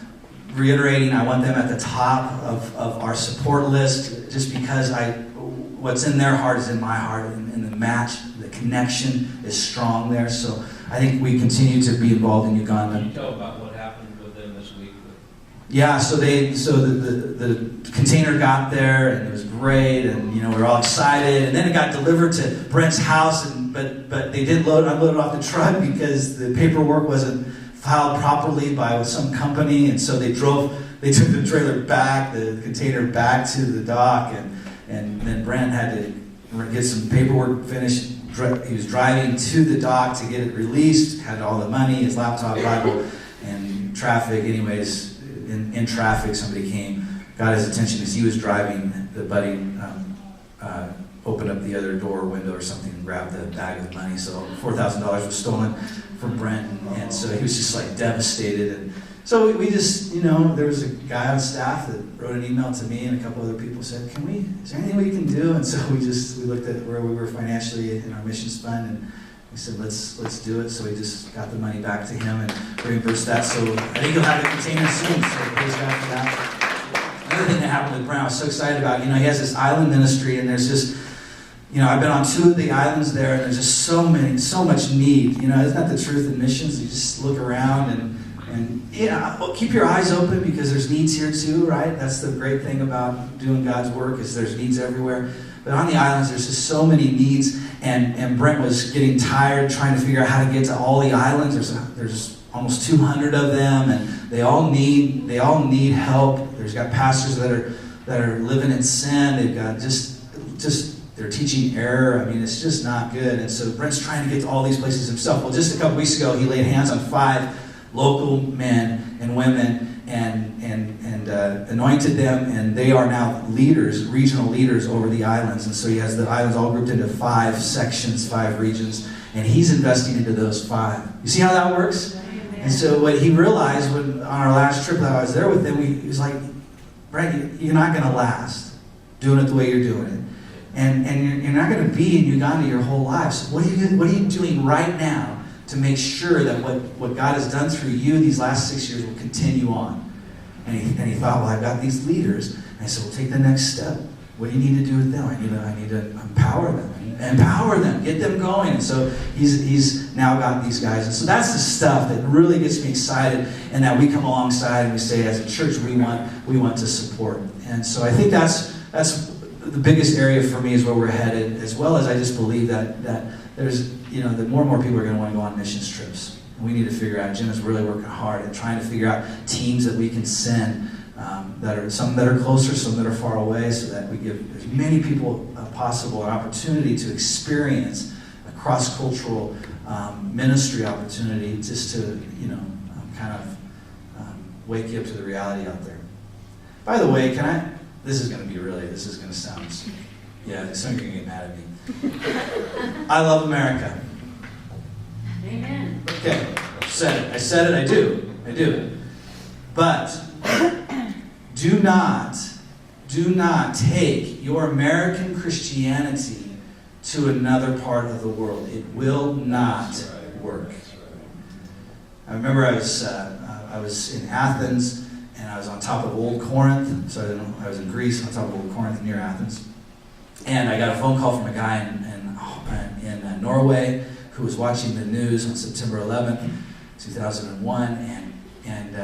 reiterating, I want them at the top of our support list, just because what's in their heart is in my heart, and the match, the connection is strong there. So I think we continue to be involved in Uganda. Can you tell about what happened with them this week? Yeah, so the container got there, and it was great, and we were all excited, and then it got delivered to Brent's house, but they didn't unload it off the truck because the paperwork wasn't filed properly by some company, and so they took the trailer back, the container back to the dock, and then Brent had to get some paperwork finished. He was driving to the dock to get it released, had all the money, his laptop, Bible, and traffic. Anyways, in traffic, somebody came, got his attention as he was driving. The buddy opened up the other door window or something and grabbed the bag of money. So $4,000 was stolen from Brent, and so he was just like devastated. And so we just, there was a guy on staff that wrote an email to me, and a couple other people said, is there anything we can do? And so we looked at where we were financially in our missions fund, and we said, let's do it. So we just got the money back to him and reimbursed that. So I think he'll have the container soon. So praise God for that. Another thing that happened with Brown, I was so excited about, he has this island ministry, and there's just, I've been on 2 of the islands there, and there's just so much need. Isn't that the truth in missions? You just look around and keep your eyes open, because there's needs here too, right? That's the great thing about doing God's work, is there's needs everywhere. But on the islands, there's just so many needs, and Brent was getting tired trying to figure out how to get to all the islands. There's almost 200 of them, and they all need help. There's got pastors that are living in sin. They've got just they're teaching error. I mean, it's just not good. And so Brent's trying to get to all these places himself. Well, just a couple weeks ago, he laid hands on 5 local men and women and anointed them, and they are now leaders, regional leaders over the islands. And so he has the islands all grouped into 5 sections, 5 regions, and he's investing into those 5. You see how that works? And so what he realized on our last trip that I was there with him, he was like, Brent, you're not going to last doing it the way you're doing it. And you're not going to be in Uganda your whole life. So what are you doing right now to make sure that what God has done through you these last 6 years will continue on? And he thought, well, I've got these leaders. And I said, well, take the next step. What do you need to do with them? I need to empower them, get them going. And so he's now got these guys. And so that's the stuff that really gets me excited, and that we come alongside and we say, as a church, we want to support. And so I think that's the biggest area for me, is where we're headed, as well as I just believe that there's, that more and more people are going to want to go on missions trips. And we need to figure out, Jim is really working hard at trying to figure out teams that we can send, some that are closer, some that are far away, so that we give as many people possible an opportunity to experience a cross-cultural ministry opportunity, just to, wake you up to the reality out there. By the way, this is going to sound, some of you are going to get mad at me. I love America. Amen. Okay, I said it, I do. But do not take your American Christianity to another part of the world. It will not work. I remember I was in Athens, and I was on top of Old Corinth. So I was in Greece, on top of Old Corinth, near Athens. And I got a phone call from a guy in Norway who was watching the news on September 11th, 2001, and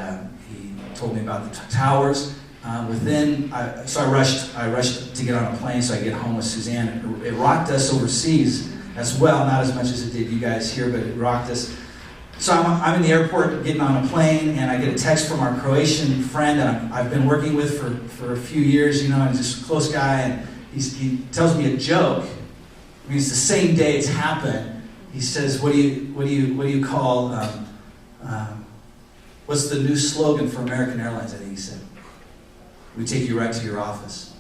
he told me about the towers. So I rushed to get on a plane so I could get home with Suzanne. It rocked us overseas as well, not as much as it did you guys here, but it rocked us So I'm in the airport getting on a plane, and I get a text from our Croatian friend that I've been working with for a few years, and just a close guy, and he tells me a joke. I mean, it's the same day it's happened. He says, "What do you call? What's the new slogan for American Airlines?" I think he said, "We take you right to your office."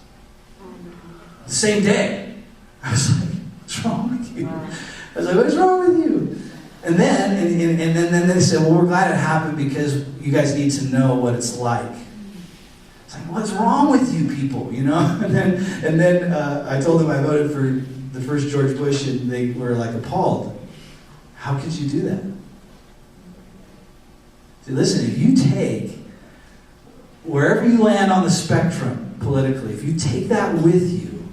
The same day, I was like, "What's wrong with you?" I was like, "What's wrong with you?" And then they said, "Well, we're glad it happened because you guys need to know what it's like." It's like, "What's wrong with you people?" And then I told them I voted for the first George Bush, and they were like appalled. How could you do that? See, listen, if you take wherever you land on the spectrum politically, if you take that with you,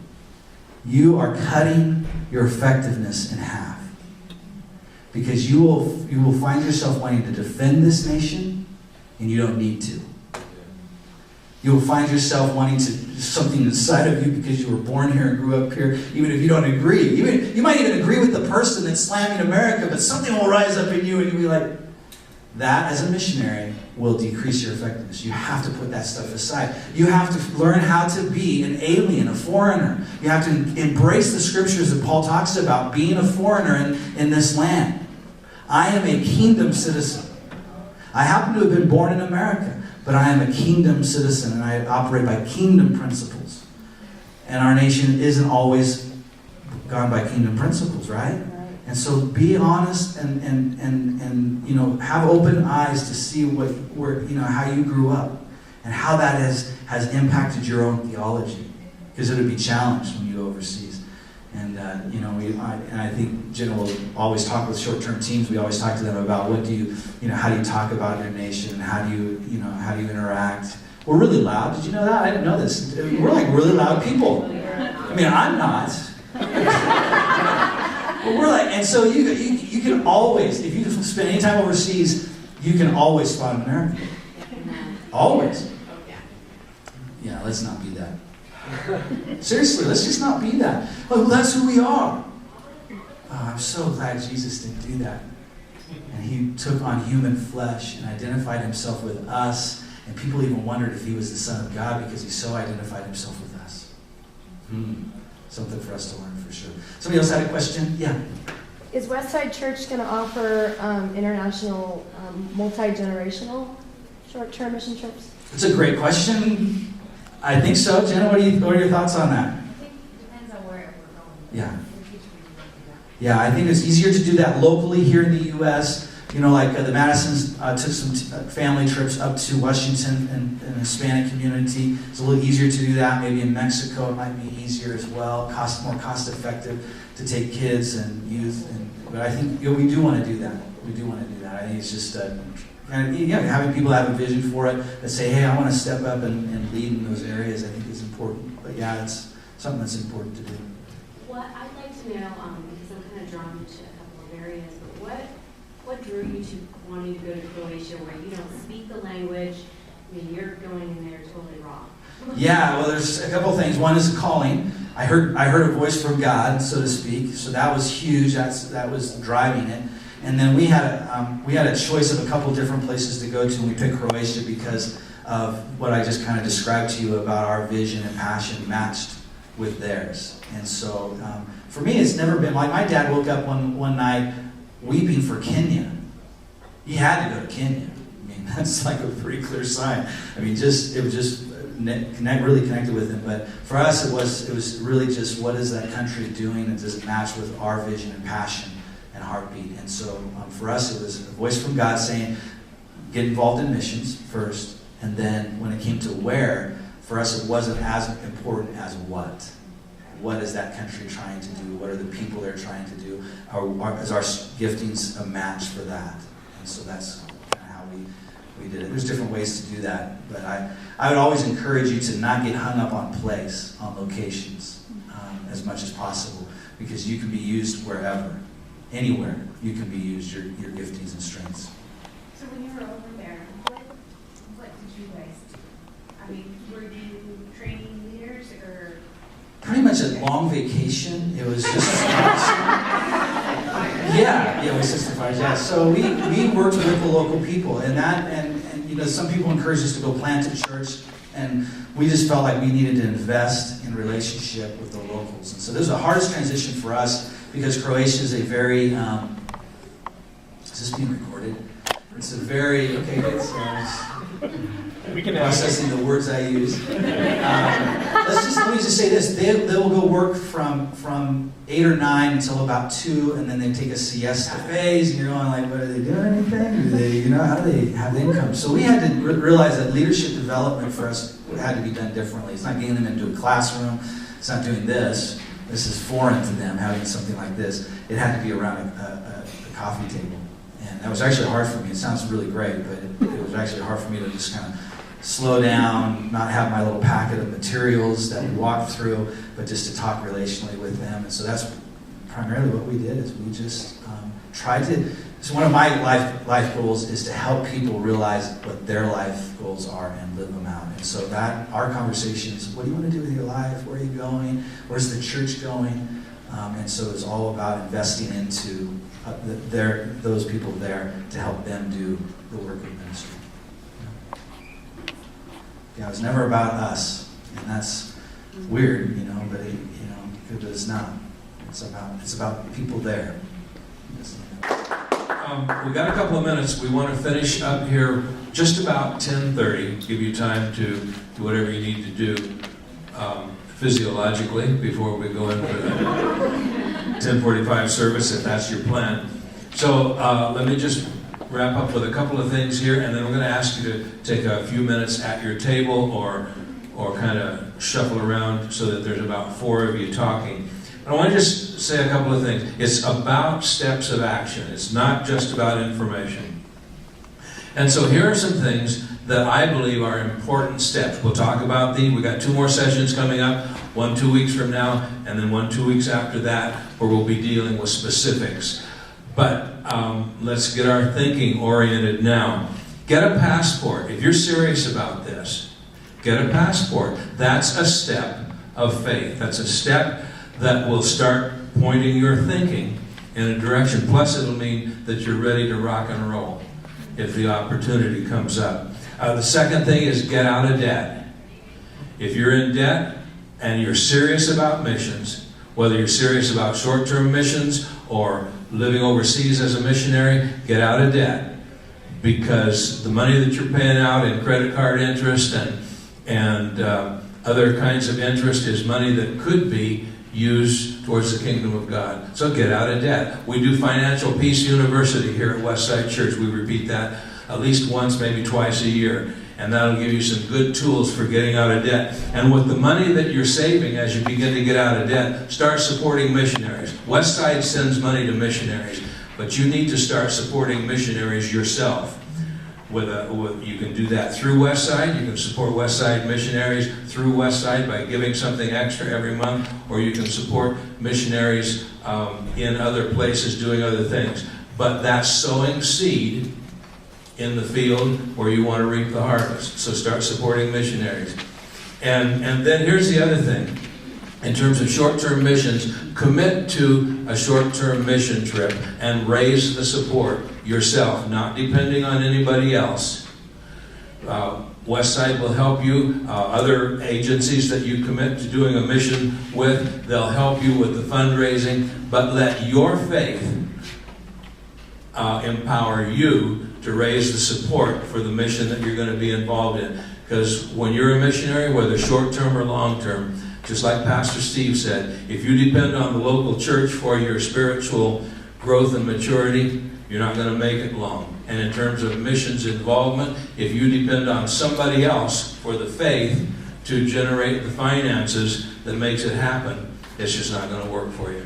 you are cutting your effectiveness in half. Because you will find yourself wanting to defend this nation, and you don't need to. You will find yourself wanting to do something inside of you because you were born here and grew up here, even if you don't agree. You might even agree with the person that's slamming America, but something will rise up in you, and you'll be like, that, as a missionary, will decrease your effectiveness. You have to put that stuff aside. You have to learn how to be an alien, a foreigner. You have to embrace the scriptures that Paul talks about, being a foreigner in this land. I am a kingdom citizen. I happen to have been born in America, but I am a kingdom citizen, and I operate by kingdom principles. And our nation isn't always gone by kingdom principles, right? And so be honest and have open eyes to see how you grew up and how that has impacted your own theology, because it would be challenged when you go overseas. And I think Jenna will always talk with short-term teams. We always talk to them about how do you talk about your nation, and how do you interact. We're really loud. Did you know that? I didn't know this. We're like really loud people. I mean, I'm not. But we're like, and so you can always, if you spend any time overseas, you can always spot an American. Always. Yeah, let's not be that. Seriously, let's just not be that. Well, that's who we are. Oh, I'm so glad Jesus didn't do that. And he took on human flesh and identified himself with us. And people even wondered if he was the Son of God because he so identified himself with us. Something for us to learn for sure. Somebody else had a question? Yeah. Is Westside Church going to offer international, multi-generational short-term mission trips? It's a great question. I think so. Jenna, what are your thoughts on that? I think it depends on where we're going. Yeah. Yeah, I think it's easier to do that locally here in the U.S. Like the Madisons took some family trips up to Washington and the Hispanic community. It's a little easier to do that. Maybe in Mexico it might be easier as well, more cost-effective to take kids and youth. But I think we do want to do that. We do want to do that. I think it's just having people have a vision for it that say, hey, I want to step up and lead in those areas, I think is important. But yeah, it's something that's important to do. What I'd like to know, because I'm kind of drawn to a couple of areas, but what drew you to wanting to go to Croatia where you don't speak the language? I mean, you're going in there totally wrong. Yeah, well, there's a couple things. One is a calling. I heard a voice from God, so to speak. So that was huge. That was driving it. And then we had a choice of a couple different places to go to, and we picked Croatia because of what I just kind of described to you about our vision and passion matched with theirs. And so for me, it's never been like my dad woke up one night weeping for Kenya. He had to go to Kenya. I mean, that's like a pretty clear sign. I mean, it was just really connected with him. But for us, it was really just what is that country doing, and does it match with our vision and passion and heartbeat? And so for us, it was a voice from God saying, get involved in missions first, and then when it came to where, for us, it wasn't as important as what. What is that country trying to do? What are the people they're trying to do? Is our giftings a match for that? And so that's kind of how we did it. There's different ways to do that, but I would always encourage you to not get hung up on place, on locations, as much as possible, because you can be used wherever, anywhere. You can be used, your giftings and strengths. So when you were over there, what did you guys do? I mean, were you training leaders or? Pretty much a long vacation. It was just, yeah. Yeah, we systemize. Yeah. So we worked with the local people, and some people encouraged us to go plant a church, and we just felt like we needed to invest in relationship with the locals. And so this was the hardest transition for us because Croatia is a very. Is this being recorded? It's a very We can processing the words I use. Let me just say this: they will go work from 8 or 9 until about 2, and then they take a siesta phase. And you're going like, what, are they doing anything? Do they, how do they have income? So we had to realize that leadership development for us had to be done differently. It's not getting them into a classroom. It's not doing this. This is foreign to them, having something like this. It had to be around a coffee table. And that was actually hard for me. It sounds really great, but it was actually hard for me to just kind of slow down, not have my little packet of materials that we walked through, but just to talk relationally with them. And so that's primarily what we did, is we just tried to, so one of my life goals is to help people realize what their life goals are and live them out. And so that, our conversations, what do you want to do with your life? Where are you going? Where's the church going? And so it's all about investing into those people there to help them do the work of ministry. Yeah, it was never about us, and that's weird, but it is not. It's about people there. We got a couple of minutes. We want to finish up here just about 10:30. Give you time to do whatever you need to do physiologically before we go into the 10:45 service, if that's your plan. So let me just wrap up with a couple of things here, and then we're going to ask you to take a few minutes at your table or kind of shuffle around so that there's about 4 of you talking. I want to just say a couple of things. It's about steps of action. It's not just about information. And so here are some things that I believe are important steps. We'll talk about these. We've got 2 more sessions coming up, one 2 weeks from now, and then one 2 weeks after that, where we'll be dealing with specifics. But let's get our thinking oriented now. Get a passport. If you're serious about this, get a passport. That's a step of faith. That's a step that will start pointing your thinking in a direction. Plus, it'll mean that you're ready to rock and roll if the opportunity comes up. The second thing is get out of debt. If you're in debt and you're serious about missions, whether you're serious about short-term missions or living overseas as a missionary, get out of debt. Because the money that you're paying out in credit card interest and other kinds of interest is money that could be used towards the kingdom of God. So get out of debt. We do Financial Peace University here at Westside Church. We repeat that at least once, maybe twice a year. And that'll give you some good tools for getting out of debt. And with the money that you're saving as you begin to get out of debt, start supporting missionaries. Westside sends money to missionaries, but you need to start supporting missionaries yourself. You can do that through Westside. You can support Westside missionaries through Westside by giving something extra every month, or you can support missionaries in other places doing other things. But that's sowing seed in the field where you want to reap the harvest. So start supporting missionaries. And then here's the other thing. In terms of short-term missions, commit to a short-term mission trip and raise the support yourself, not depending on anybody else. Westside will help you. Other agencies that you commit to doing a mission with, they'll help you with the fundraising, but let your faith empower you to raise the support for the mission that you're going to be involved in. Because when you're a missionary, whether short-term or long-term, just like Pastor Steve said, if you depend on the local church for your spiritual growth and maturity, you're not going to make it long. And in terms of missions involvement, if you depend on somebody else for the faith to generate the finances that makes it happen, it's just not going to work for you.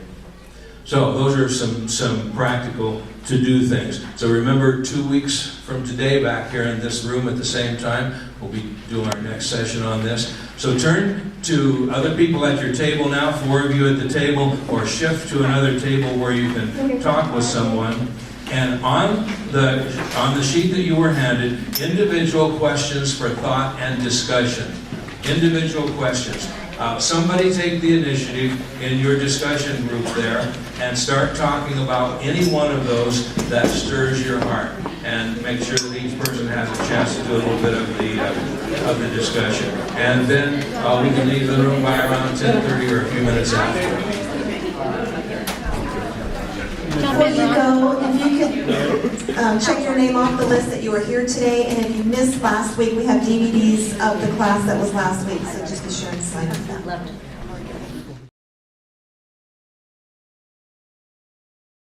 So those are some practical to-do things. So remember, 2 weeks from today, back here in this room at the same time, we'll be doing our next session on this. So turn to other people at your table now, 4 of you at the table, or shift to another table where you can talk with someone. And on the sheet that you were handed, individual questions for thought and discussion. Individual questions. Somebody take the initiative in your discussion group there and start talking about any one of those that stirs your heart, and make sure that each person has a chance to do a little bit of the discussion. And then we can leave the room by around 10:30 or a few minutes after. Before you go, if you could check your name off the list that you were here today, and if you missed last week, we have DVDs of the class that was last week, so just be sure and sign up for that.